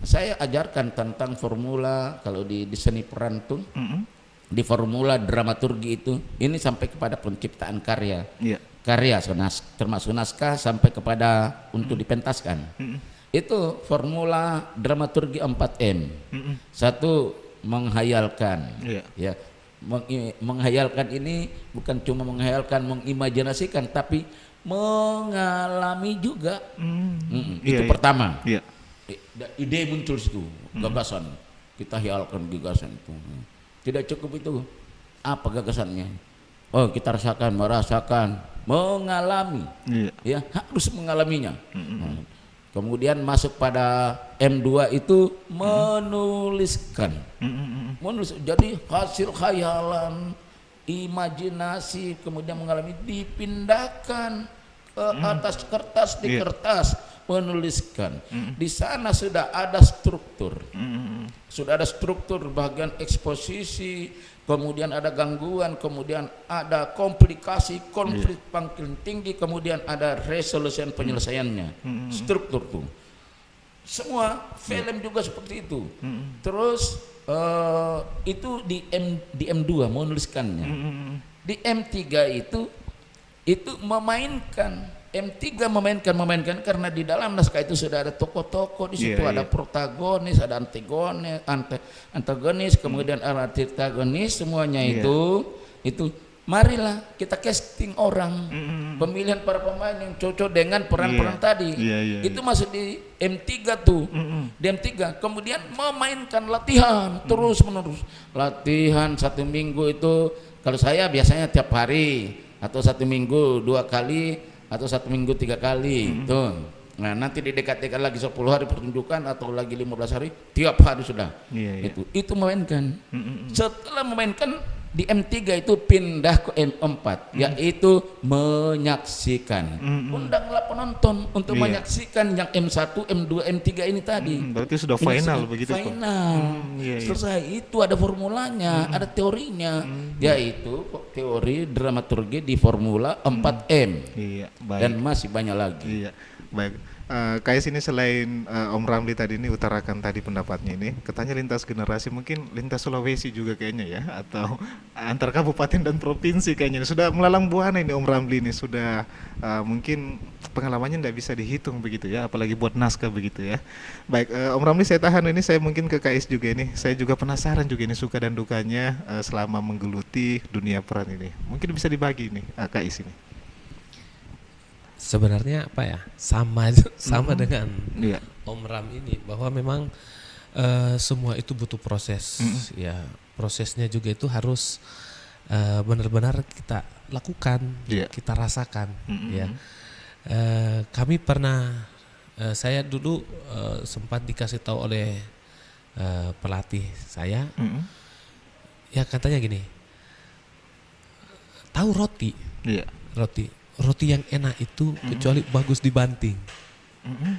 saya ajarkan tentang formula kalau di seni peran tuh. Di formula dramaturgi itu ini sampai kepada penciptaan karya, termasuk naskah sampai kepada untuk dipentaskan. Itu formula dramaturgi 4M. Satu, menghayalkan. Menghayalkan ini bukan cuma menghayalkan, mengimajinasikan, tapi mengalami juga. Itu pertama. ide muncul situ, gagasan. Kita hialkan gagasan itu. Tidak cukup itu. Apa gagasannya? Oh, kita merasakan, mengalami. Ya, harus mengalaminya. Kemudian masuk pada M2 itu menuliskan. Jadi hasil khayalan, imajinasi, kemudian mengalami, dipindahkan ke atas kertas, di kertas menuliskan. Di sana sudah ada struktur. Sudah ada struktur bagian eksposisi, kemudian ada gangguan, kemudian ada komplikasi, konflik makin tinggi, kemudian ada resolusi penyelesaiannya. Struktur tuh. Semua film juga seperti itu. Terus itu di M2 menuliskannya. Di M3 itu memainkan. M3 memainkan karena di dalam naskah itu sudah ada tokoh-tokoh, di situ ada protagonis, ada antagonis, kemudian ada antagonis, semuanya itu marilah kita casting orang, pemilihan para pemain yang cocok dengan peran-peran tadi. Itu masuk di M3 tuh. Di M3 kemudian memainkan latihan terus menerus. Latihan 1 minggu itu, kalau saya biasanya tiap hari, atau 1 minggu 2 kali, atau 1 minggu 3 kali tuh. Nah, nanti didekatkan lagi 10 hari pertunjukan atau lagi 15 hari, tiap hari sudah. Itu memainkan. Setelah memainkan di M3 itu pindah ke M4, yaitu menyaksikan. Undanglah penonton untuk menyaksikan yang M1, M2, M3 ini tadi. Berarti sudah final begitu. Final. Selesai. Itu ada formulanya, ada teorinya, yaitu teori dramaturgi di formula 4M. Baik. Dan masih banyak lagi. Baik. Kais ini selain Om Ramli tadi ini utarakan tadi pendapatnya ini, katanya lintas generasi, mungkin lintas Sulawesi juga kayaknya ya, atau antar kabupaten dan provinsi kayaknya sudah melalang buana ini Om Ramli ini, sudah mungkin pengalamannya tidak bisa dihitung begitu ya, apalagi buat naskah begitu ya. Baik, Om Ramli saya tahan ini, saya mungkin ke Kais juga ini, saya juga penasaran juga ini suka dan dukanya selama menggeluti dunia peran ini, mungkin bisa dibagi ini Kais ini. Sebenarnya apa ya, sama dengan Om Ram ini, bahwa memang semua itu butuh proses. Ya, prosesnya juga itu harus benar-benar kita lakukan, kita rasakan. Ya, kami pernah, saya dulu sempat dikasih tahu oleh pelatih saya, ya katanya gini, tahu roti, roti yang enak itu kecuali bagus dibanting.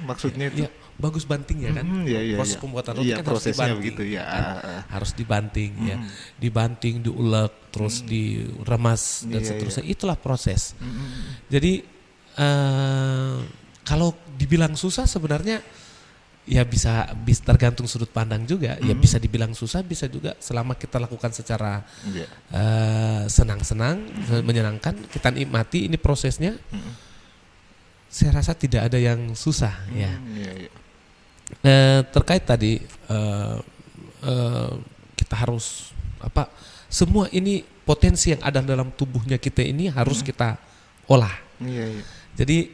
Maksudnya itu? Ya, bagus bantingnya kan. Proses pembuatan roti kan harus dibanting. Begitu, harus dibanting ya. Dibanting, diulek, terus diremas dan seterusnya. Itulah proses. Jadi kalau dibilang susah sebenarnya ya bisa tergantung sudut pandang juga. Ya bisa dibilang susah, bisa juga selama kita lakukan secara senang-senang, menyenangkan, kita nikmati ini prosesnya. Saya rasa tidak ada yang susah ya. Terkait tadi kita harus semua ini potensi yang ada dalam tubuhnya kita ini harus kita olah. Jadi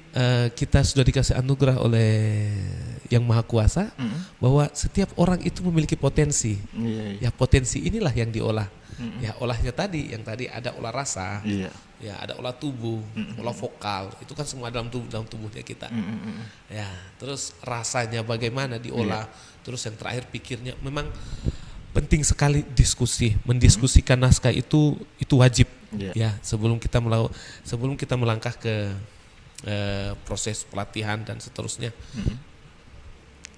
kita sudah dikasih anugerah oleh Yang Maha Kuasa bahwa setiap orang itu memiliki potensi. Ya, potensi inilah yang diolah. Ya, olahnya tadi, yang tadi ada olah rasa, ya ada olah tubuh, olah vokal, itu kan semua dalam tubuhnya kita. Ya, terus rasanya bagaimana diolah, terus yang terakhir pikirnya. Memang penting sekali diskusi, mendiskusikan naskah itu wajib. Ya, sebelum kita melangkah ke proses pelatihan dan seterusnya.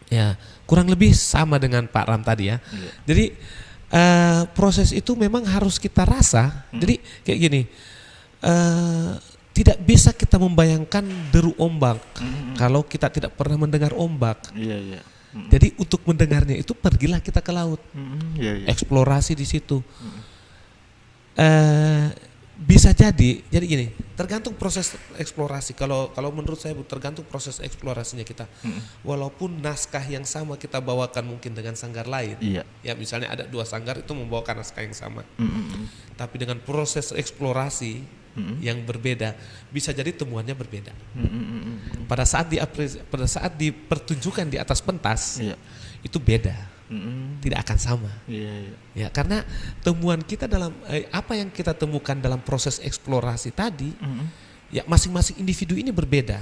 Ya, kurang lebih sama dengan Pak Ram tadi ya. Jadi proses itu memang harus kita rasa. Jadi kayak gini, tidak bisa kita membayangkan deru ombak kalau kita tidak pernah mendengar ombak. Jadi untuk mendengarnya itu pergilah kita ke laut, eksplorasi di situ. Bisa jadi gini, tergantung proses eksplorasi. Kalau menurut saya tergantung proses eksplorasinya kita. Walaupun naskah yang sama kita bawakan mungkin dengan sanggar lain, ya misalnya ada 2 sanggar itu membawakan naskah yang sama, tapi dengan proses eksplorasi yang berbeda, bisa jadi temuannya berbeda. pada saat dipertunjukkan di atas pentas itu beda, tidak akan sama. Ya, karena temuan kita dalam apa yang kita temukan dalam proses eksplorasi tadi, ya masing-masing individu ini berbeda.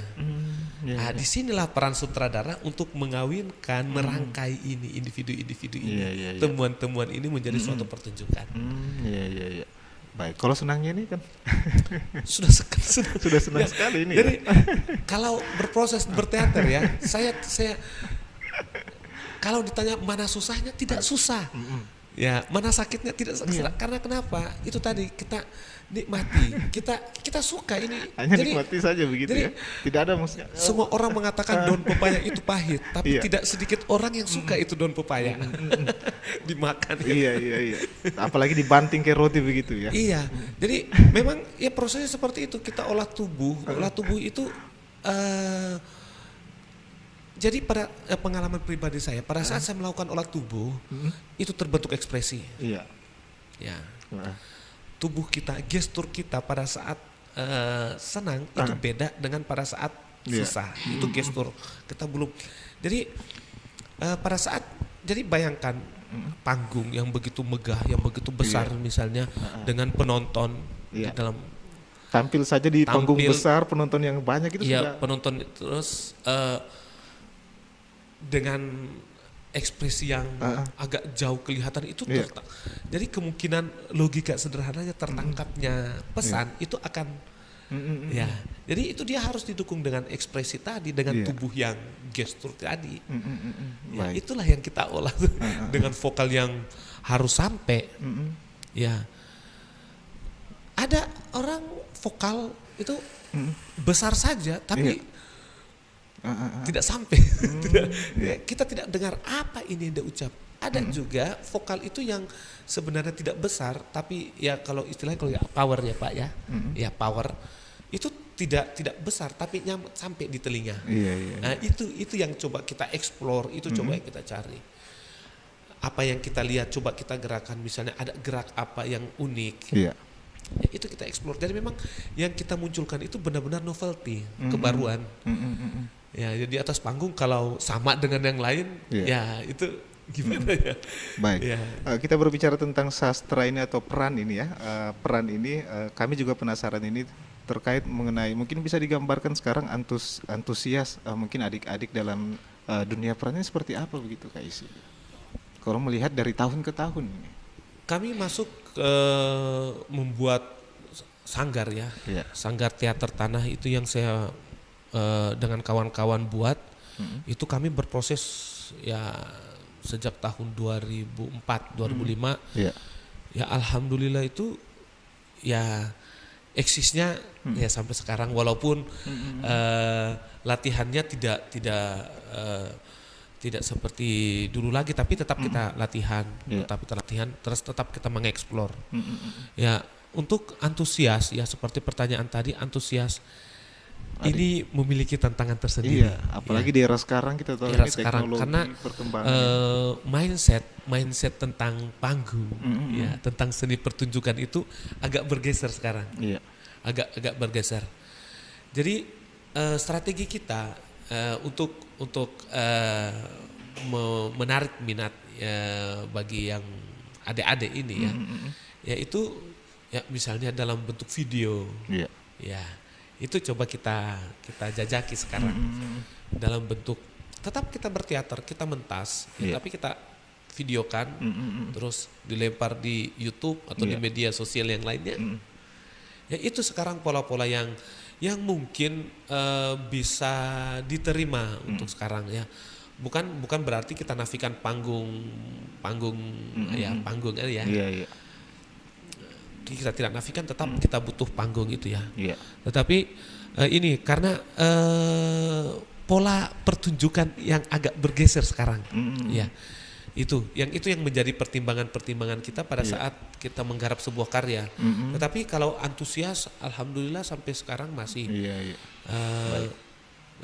Nah, disinilah peran sutradara untuk mengawinkan, merangkai ini individu-individu ini, temuan-temuan ini menjadi suatu pertunjukan. Baik, kalau senangnya ini kan sudah senang sekali ini. Jadi kalau berproses berteater ya, saya kalau ditanya mana susahnya, tidak susah. Ya, mana sakitnya tidak sakit. Karena kenapa? Itu tadi kita nikmati, kita suka ini. Hanya nikmati saja begitu ya. Tidak ada maksudnya. Semua orang mengatakan daun pepaya itu pahit, tapi tidak sedikit orang yang suka itu daun pepaya dimakan. Iya. Apalagi dibanting kayak roti begitu ya. Iya. Jadi memang ya prosesnya seperti itu, kita olah tubuh itu. Jadi pada pengalaman pribadi saya, pada saat saya melakukan olah tubuh, itu terbentuk ekspresi. Iya. Ya. Tubuh kita, gestur kita pada saat senang itu beda dengan pada saat susah. Itu gestur kita belum. Jadi pada saat, jadi bayangkan panggung yang begitu megah, yang begitu besar misalnya dengan penonton di dalam. Tampil saja di panggung besar, penonton yang banyak itu sudah. Iya, penonton terus dengan ekspresi yang agak jauh kelihatan itu jadi kemungkinan logika sederhananya tertangkapnya pesan itu akan ya, jadi itu dia harus didukung dengan ekspresi tadi, dengan tubuh yang gestur tadi. Ya, itulah yang kita olah dengan vokal yang harus sampai. Ya, ada orang vokal itu besar saja tapi tidak sampai. Kita tidak dengar apa ini yang dia ucap. Ada juga vokal itu yang sebenarnya tidak besar, tapi ya kalau istilahnya kalau ya power ya Pak ya, ya power itu tidak besar tapi sampai di telinga. Nah, itu yang coba kita explore, itu coba yang kita cari. Apa yang kita lihat coba kita gerakan, misalnya ada gerak apa yang unik. Ya, itu kita explore. Jadi memang yang kita munculkan itu benar-benar novelty, kebaruan. Ya, di atas panggung kalau sama dengan yang lain, ya itu gimana ya? Baik. Kita berbicara tentang sastra ini atau peran ini ya. Peran ini kami juga penasaran ini terkait mengenai, mungkin bisa digambarkan sekarang antusias mungkin adik-adik dalam dunia perannya seperti apa begitu Kak Isi? Kalau melihat dari tahun ke tahun ini. Kami masuk membuat sanggar ya. Sanggar teater tanah itu yang saya dengan kawan-kawan buat, itu kami berproses ya sejak tahun 2004 2005. Ya alhamdulillah itu ya eksisnya ya sampai sekarang, walaupun latihannya tidak seperti dulu lagi, tapi tetap kita latihan, terus tetap kita mengeksplor. Ya, untuk antusias ya seperti pertanyaan tadi, antusias ini memiliki tantangan tersendiri. Apalagi di era sekarang kita tahu era ini sekarang, teknologi karena mindset tentang panggung, ya tentang seni pertunjukan itu agak bergeser sekarang. Agak bergeser. Jadi strategi kita untuk menarik minat bagi yang adik-adik ini yaitu ya misalnya dalam bentuk video. Ya. Itu coba kita jajaki sekarang dalam bentuk, tetap kita berteater, kita mentas, tapi kita videokan, terus dilempar di YouTube atau di media sosial yang lainnya. Ya itu sekarang pola-pola yang mungkin bisa diterima untuk sekarang ya. Bukan berarti kita nafikan panggung ya. Kita tidak nafikan, tetap kita butuh panggung itu ya. Tetapi ini karena pola pertunjukan yang agak bergeser sekarang, ya itu yang menjadi pertimbangan kita pada saat kita menggarap sebuah karya. Tetapi kalau antusias, alhamdulillah sampai sekarang masih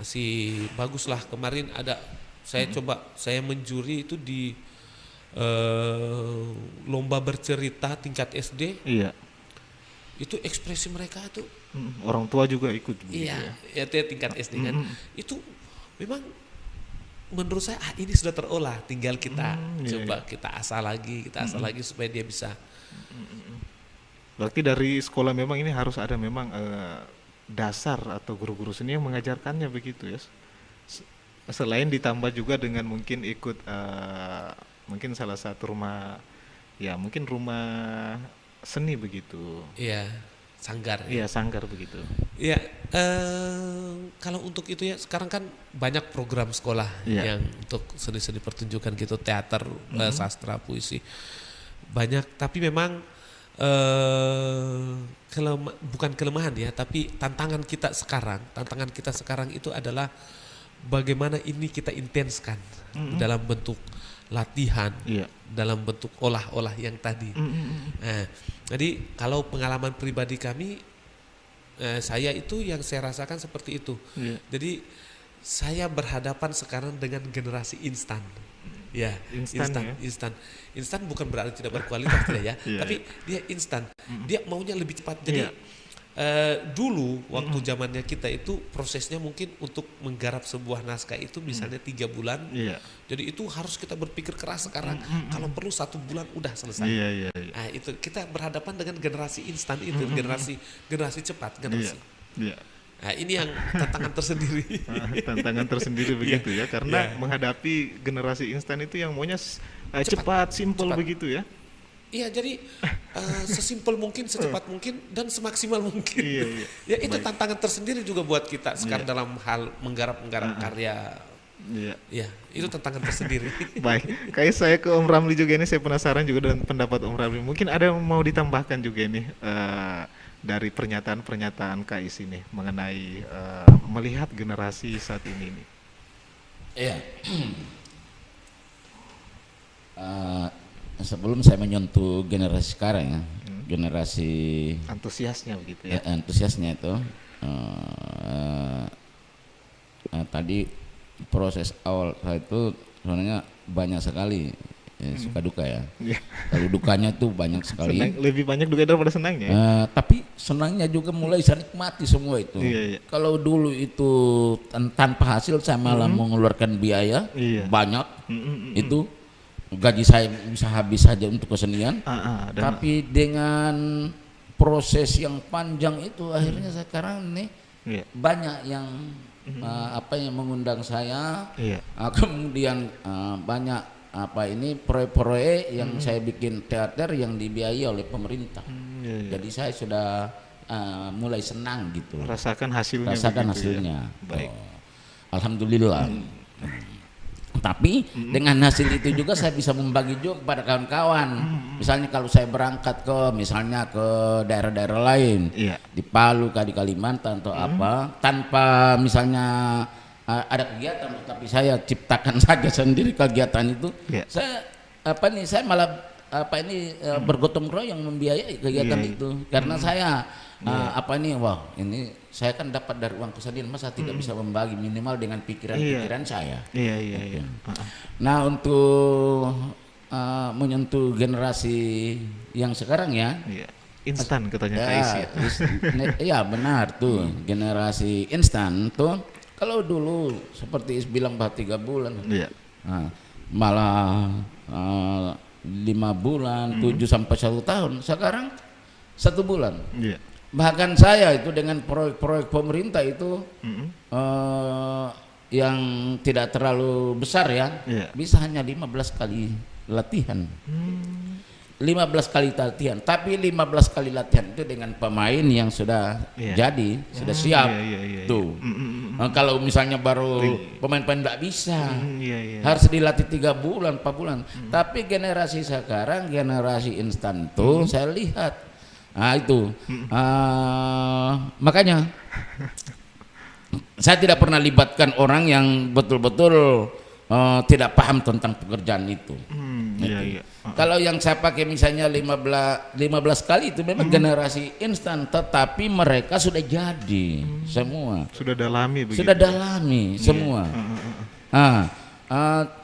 masih bagus lah. Kemarin ada saya menjuri itu di lomba bercerita tingkat SD. Itu ekspresi mereka itu Orang tua juga ikut begitu Iya, ya. itu ya tingkat SD kan. Itu memang menurut saya ini sudah terolah, tinggal kita coba kita asah lagi, supaya dia bisa. Berarti dari sekolah memang ini harus ada memang dasar atau guru-guru seni yang mengajarkannya begitu ya. Selain ditambah juga dengan mungkin ikut mungkin salah satu rumah seni begitu. Iya, sanggar. Iya, sanggar begitu. Iya, kalau untuk itu ya sekarang kan banyak program sekolah yang untuk seni-seni pertunjukan gitu, teater, sastra, puisi. Banyak, tapi memang bukan kelemahan ya, tapi tantangan kita sekarang itu adalah bagaimana ini kita intenskan dalam bentuk latihan, dalam bentuk olah-olah yang tadi. Nah, jadi kalau pengalaman pribadi kami, saya itu yang saya rasakan seperti itu. Jadi saya berhadapan sekarang dengan generasi instan. Ya, instan bukan berarti tidak berkualitas tidak ya, tapi dia instan. Dia maunya lebih cepat. Jadi dulu waktu zamannya kita itu prosesnya mungkin untuk menggarap sebuah naskah itu misalnya 3 bulan. Jadi itu harus kita berpikir keras sekarang. Kalau perlu 1 bulan udah selesai. Nah, itu kita berhadapan dengan generasi instan itu, generasi cepat, Nah, ini yang tantangan tersendiri. Tantangan tersendiri begitu ya, karena menghadapi generasi instan itu yang maunya cepat, simpel begitu ya. Iya, jadi sesimpel mungkin, secepat mungkin, dan semaksimal mungkin. Ya itu tantangan tersendiri juga buat kita sekarang dalam hal menggarap karya. Iya, itu tantangan tersendiri. Baik, kayak saya ke Om Ramli juga ini, saya penasaran juga dengan pendapat Om Ramli. Mungkin ada yang mau ditambahkan juga ini dari pernyataan Kais ini mengenai melihat generasi saat ini nih. Iya. Sebelum saya menyentuh generasi sekarang ya, generasi antusiasnya begitu ya. Antusiasnya itu tadi proses awal itu sebenarnya banyak sekali suka duka ya. Kalau dukanya tuh banyak sekali. Lebih banyak duka daripada senangnya. Tapi senangnya juga mulai saya nikmati semua itu. Kalau dulu itu tanpa hasil saya malah mengeluarkan biaya banyak. Itu gaji saya bisa habis saja untuk kesenian. Tapi dengan proses yang panjang itu akhirnya sekarang nih banyak yang yang mengundang saya. Kemudian banyak proyek-proyek yang saya bikin teater yang dibiayai oleh pemerintah. Jadi saya sudah mulai senang gitu. Rasakan hasilnya. Hasilnya. Ya? Baik. Alhamdulillah. Tapi dengan hasil itu juga saya bisa membagi juga kepada kawan-kawan. Misalnya kalau saya berangkat ke daerah-daerah lain, di Palu, di Kalimantan atau tanpa misalnya ada kegiatan, tapi saya ciptakan saja sendiri kegiatan itu. Saya malah bergotong royong membiayai kegiatan itu karena saya ini saya kan dapat dari uang kesenian, masa tidak bisa membagi minimal dengan pikiran saya. Nah, untuk menyentuh generasi yang sekarang ya, instan katanya Kais ya. Iya benar tuh, generasi instan tuh. Kalau dulu seperti bilang 3 bulan, malah 5 bulan, 7 sampai 1 tahun. Sekarang 1 bulan. Bahkan saya itu dengan proyek-proyek pemerintah itu yang tidak terlalu besar ya, bisa hanya 15 kali latihan. 15 kali latihan, tapi 15 kali latihan itu dengan pemain yang sudah jadi, sudah siap. Tuh. Kalau misalnya baru pemain-pemain tidak bisa, harus dilatih 3 bulan, 4 bulan. Tapi generasi sekarang, generasi instan tuh saya lihat. Nah itu, makanya saya tidak pernah libatkan orang yang betul-betul tidak paham tentang pekerjaan itu. Kalau yang saya pakai misalnya 15 kali itu memang generasi instan, tetapi mereka sudah jadi semua. Sudah dalami begitu. Sudah dalami semua.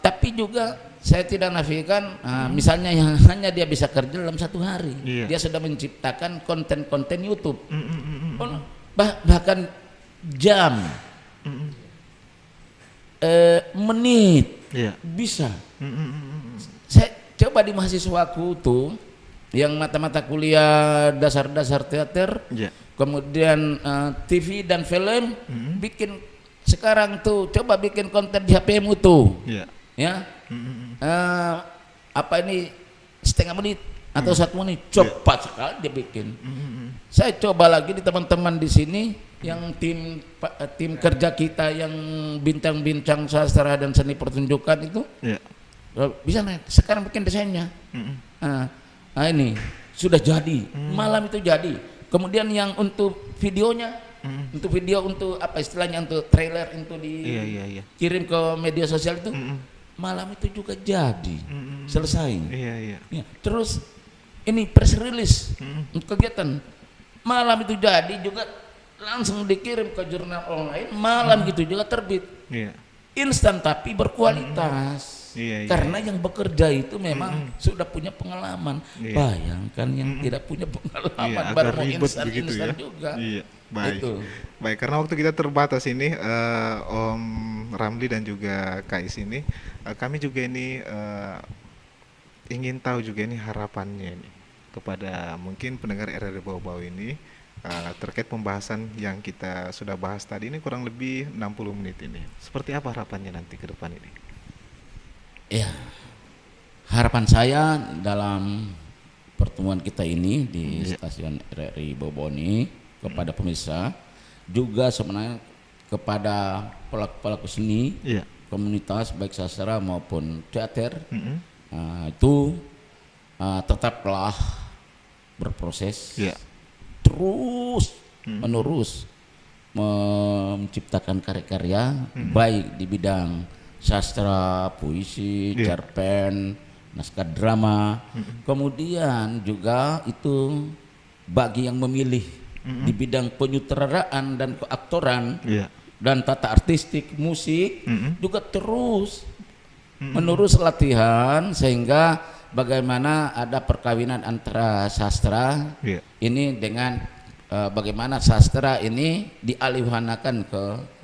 Tapi juga saya tidak nafikan misalnya yang hanya dia bisa kerja dalam 1 hari. Dia sudah menciptakan konten-konten YouTube. bahkan jam, menit, bisa. Saya coba di mahasiswaku tuh yang mata-mata kuliah dasar-dasar teater, kemudian TV dan film, bikin sekarang tuh coba bikin konten di HP-mu tuh, ya, apa ini setengah menit atau 1 menit, cepat sekali dia bikin. Saya coba lagi di teman-teman di sini yang tim kerja kita yang bintang-bintang sastra dan seni pertunjukan itu, bisa nih sekarang bikin desainnya. Nah ini sudah jadi, malam itu jadi. Kemudian yang untuk videonya, untuk video untuk apa istilahnya, untuk trailer, untuk dikirim ke media sosial itu, malam itu juga jadi, selesai. Ya, terus ini press release untuk kegiatan, malam itu jadi juga, langsung dikirim ke jurnal online, malam gitu juga terbit. Instan tapi berkualitas. Karena yang bekerja itu memang sudah punya pengalaman. Bayangkan yang tidak punya pengalaman baru mau instan juga. Baik. Baik, karena waktu kita terbatas ini, Om Ramli dan juga Kais ini, kami juga ini ingin tahu juga ini harapannya ini kepada mungkin pendengar RRI Bau-Bau ini terkait pembahasan yang kita sudah bahas tadi ini kurang lebih 60 menit ini. Seperti apa harapannya nanti ke depan ini? Ya, harapan saya dalam pertemuan kita ini di stasiun RRI Bau-Bau ini kepada pemirsa, juga sebenarnya kepada pelaku-pelaku seni, komunitas baik sastra maupun teater, itu tetaplah berproses, terus menerus menciptakan karya-karya baik di bidang sastra, puisi, cerpen, naskah drama, kemudian juga itu bagi yang memilih di bidang penyutradaraan dan keaktoran dan tata artistik musik, juga terus menerus latihan sehingga bagaimana ada perkawinan antara sastra ini dengan bagaimana sastra ini dialihwanakan ke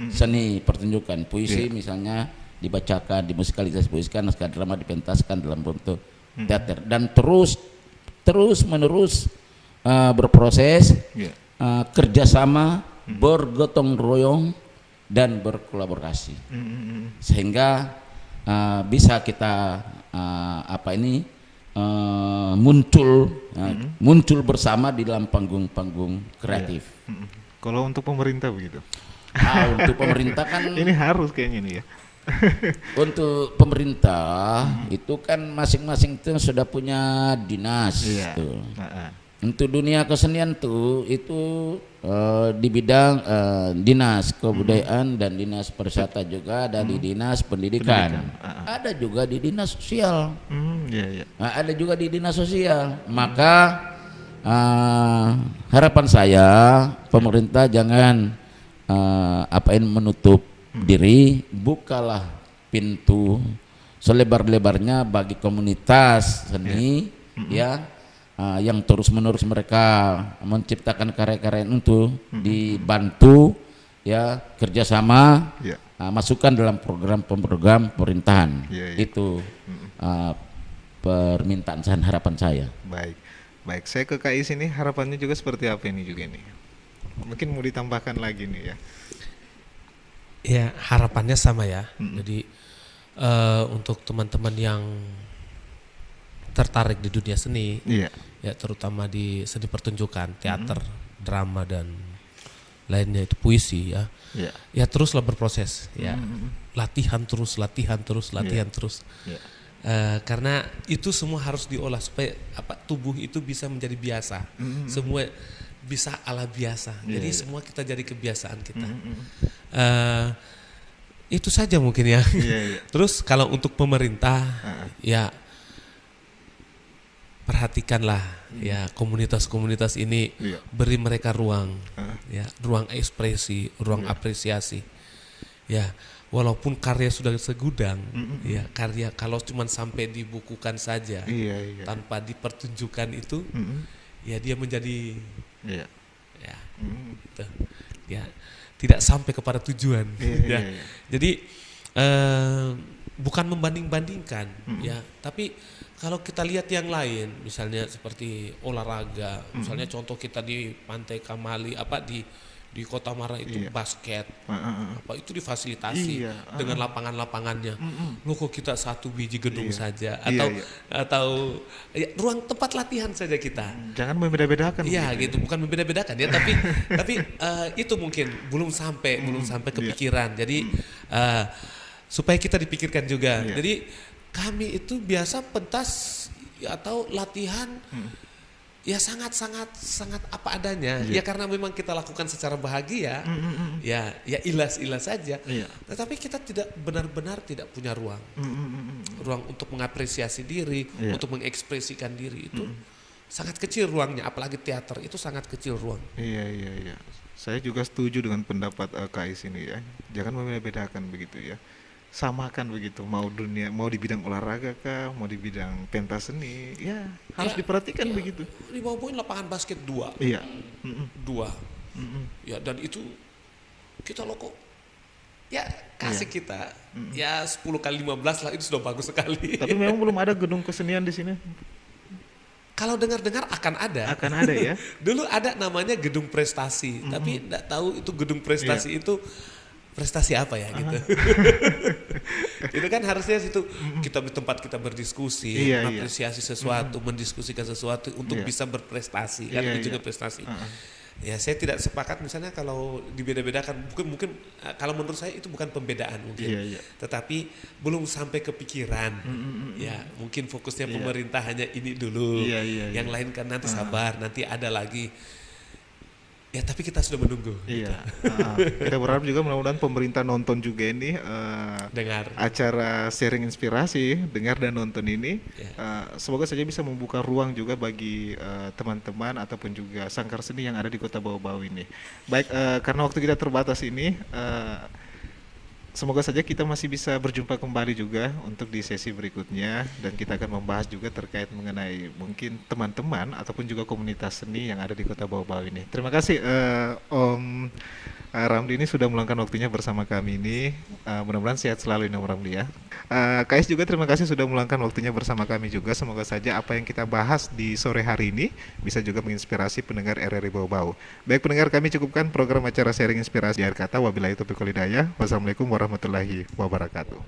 seni pertunjukan, puisi misalnya dibacakan, dimusikalisasikan, naskah drama dipentaskan dalam bentuk teater, dan terus menerus berproses, kerjasama, bergotong royong dan berkolaborasi, sehingga bisa kita muncul bersama di dalam panggung-panggung kreatif. Kalau untuk pemerintah begitu? Untuk pemerintah kan ini harus kayaknya nih ya. Untuk pemerintah itu kan masing-masing itu sudah punya dinas. Untuk dunia kesenian tuh itu di bidang dinas kebudayaan dan dinas pariwisata, juga ada di dinas pendidikan, ada juga di dinas sosial, ada juga di dinas sosial. Maka harapan saya pemerintah jangan menutup diri, bukalah pintu selebar-lebarnya bagi komunitas seni yang terus-menerus mereka menciptakan karya-karya untuk dibantu kerjasama, masukkan dalam program-program pemerintahan. Itu permintaan dan harapan saya. Baik, saya ke KI sini, harapannya juga seperti apa ini juga nih? Mungkin mau ditambahkan lagi nih ya. Ya, harapannya sama ya. Jadi untuk teman-teman yang tertarik di dunia seni, ya terutama di seni pertunjukan, teater, drama dan lainnya, itu puisi ya teruslah berproses, latihan terus, karena itu semua harus diolah supaya tubuh itu bisa menjadi biasa, semua bisa ala biasa, jadi semua kita jadi kebiasaan kita. Itu saja mungkin ya. Terus kalau untuk pemerintah ya perhatikanlah ya komunitas-komunitas ini, beri mereka ruang, ruang ekspresi, ruang apresiasi. Ya, walaupun karya sudah segudang, ya karya kalau cuma sampai dibukukan saja, tanpa dipertunjukkan itu, ya dia menjadi Ya, gitu. Ya, tidak sampai kepada tujuan. Ya. Jadi bukan membanding-bandingkan, ya, tapi kalau kita lihat yang lain, misalnya seperti olahraga, misalnya contoh kita di Pantai Kamali, di Kota Mara itu basket, apa itu difasilitasi dengan lapangan-lapangannya. Loh kok kita 1 biji gedung saja, atau ya, ruang tempat latihan saja kita. Jangan membeda-bedakan. Iya gitu, bukan membeda-bedakan ya, tapi itu mungkin belum sampai kepikiran. Jadi supaya kita dipikirkan juga. Jadi kami itu biasa pentas atau latihan ya sangat apa adanya. Ya karena memang kita lakukan secara bahagia. Ya ilas-ilas saja. Tetapi kita tidak benar-benar tidak punya ruang. Ruang untuk mengapresiasi diri, untuk mengekspresikan diri itu sangat kecil ruangnya, apalagi teater itu sangat kecil ruang. Iya. Saya juga setuju dengan pendapat Kais ini ya. Jangan membeda-bedakan begitu ya. Samakan begitu, mau di bidang olahraga kah, mau di bidang pentas seni, ya harus diperhatikan begitu. Di bawah poin lapangan basket 2. Iya. 2. Ya dan itu kita loh kok ya kasih kita ya 10 kali 15 lah, itu sudah bagus sekali. Tapi memang belum ada gedung kesenian di sini. Kalau dengar-dengar akan ada. Akan ada ya. Dulu ada namanya gedung prestasi, tapi enggak tahu itu gedung prestasi itu prestasi apa ya gitu. Itu kan harusnya situ kita tempat kita berdiskusi, mengapresiasi sesuatu, mendiskusikan sesuatu untuk bisa berprestasi, kan itu juga prestasi. Ya saya tidak sepakat misalnya kalau dibeda-bedakan, mungkin kalau menurut saya itu bukan pembedaan mungkin, tetapi belum sampai kepikiran. Ya mungkin fokusnya pemerintah hanya ini dulu, yang lain kan nanti sabar, nanti ada lagi. Ya tapi kita sudah menunggu. Iya. Kita berharap juga mudah-mudahan pemerintah nonton juga ini dengar acara sharing inspirasi, dengar dan nonton ini. Semoga saja bisa membuka ruang juga bagi teman-teman ataupun juga sangkar seni yang ada di Kota Bau-Bau ini. Baik, karena waktu kita terbatas ini, semoga saja kita masih bisa berjumpa kembali juga untuk di sesi berikutnya, dan kita akan membahas juga terkait mengenai mungkin teman-teman ataupun juga komunitas seni yang ada di Kota Bau-Bau ini. Terima kasih Om Ramli ini sudah meluangkan waktunya bersama kami ini. Mudah-mudahan sehat selalu ini Om Ramli ya. Kais juga terima kasih sudah meluangkan waktunya bersama kami juga. Semoga saja apa yang kita bahas di sore hari ini bisa juga menginspirasi pendengar RRI Bau-Bau. Baik pendengar, kami cukupkan program acara sharing inspirasi di akhir kata. Wabillahi taufiq wal hidayah. Wassalamualaikum warahmatullahi wabarakatuh.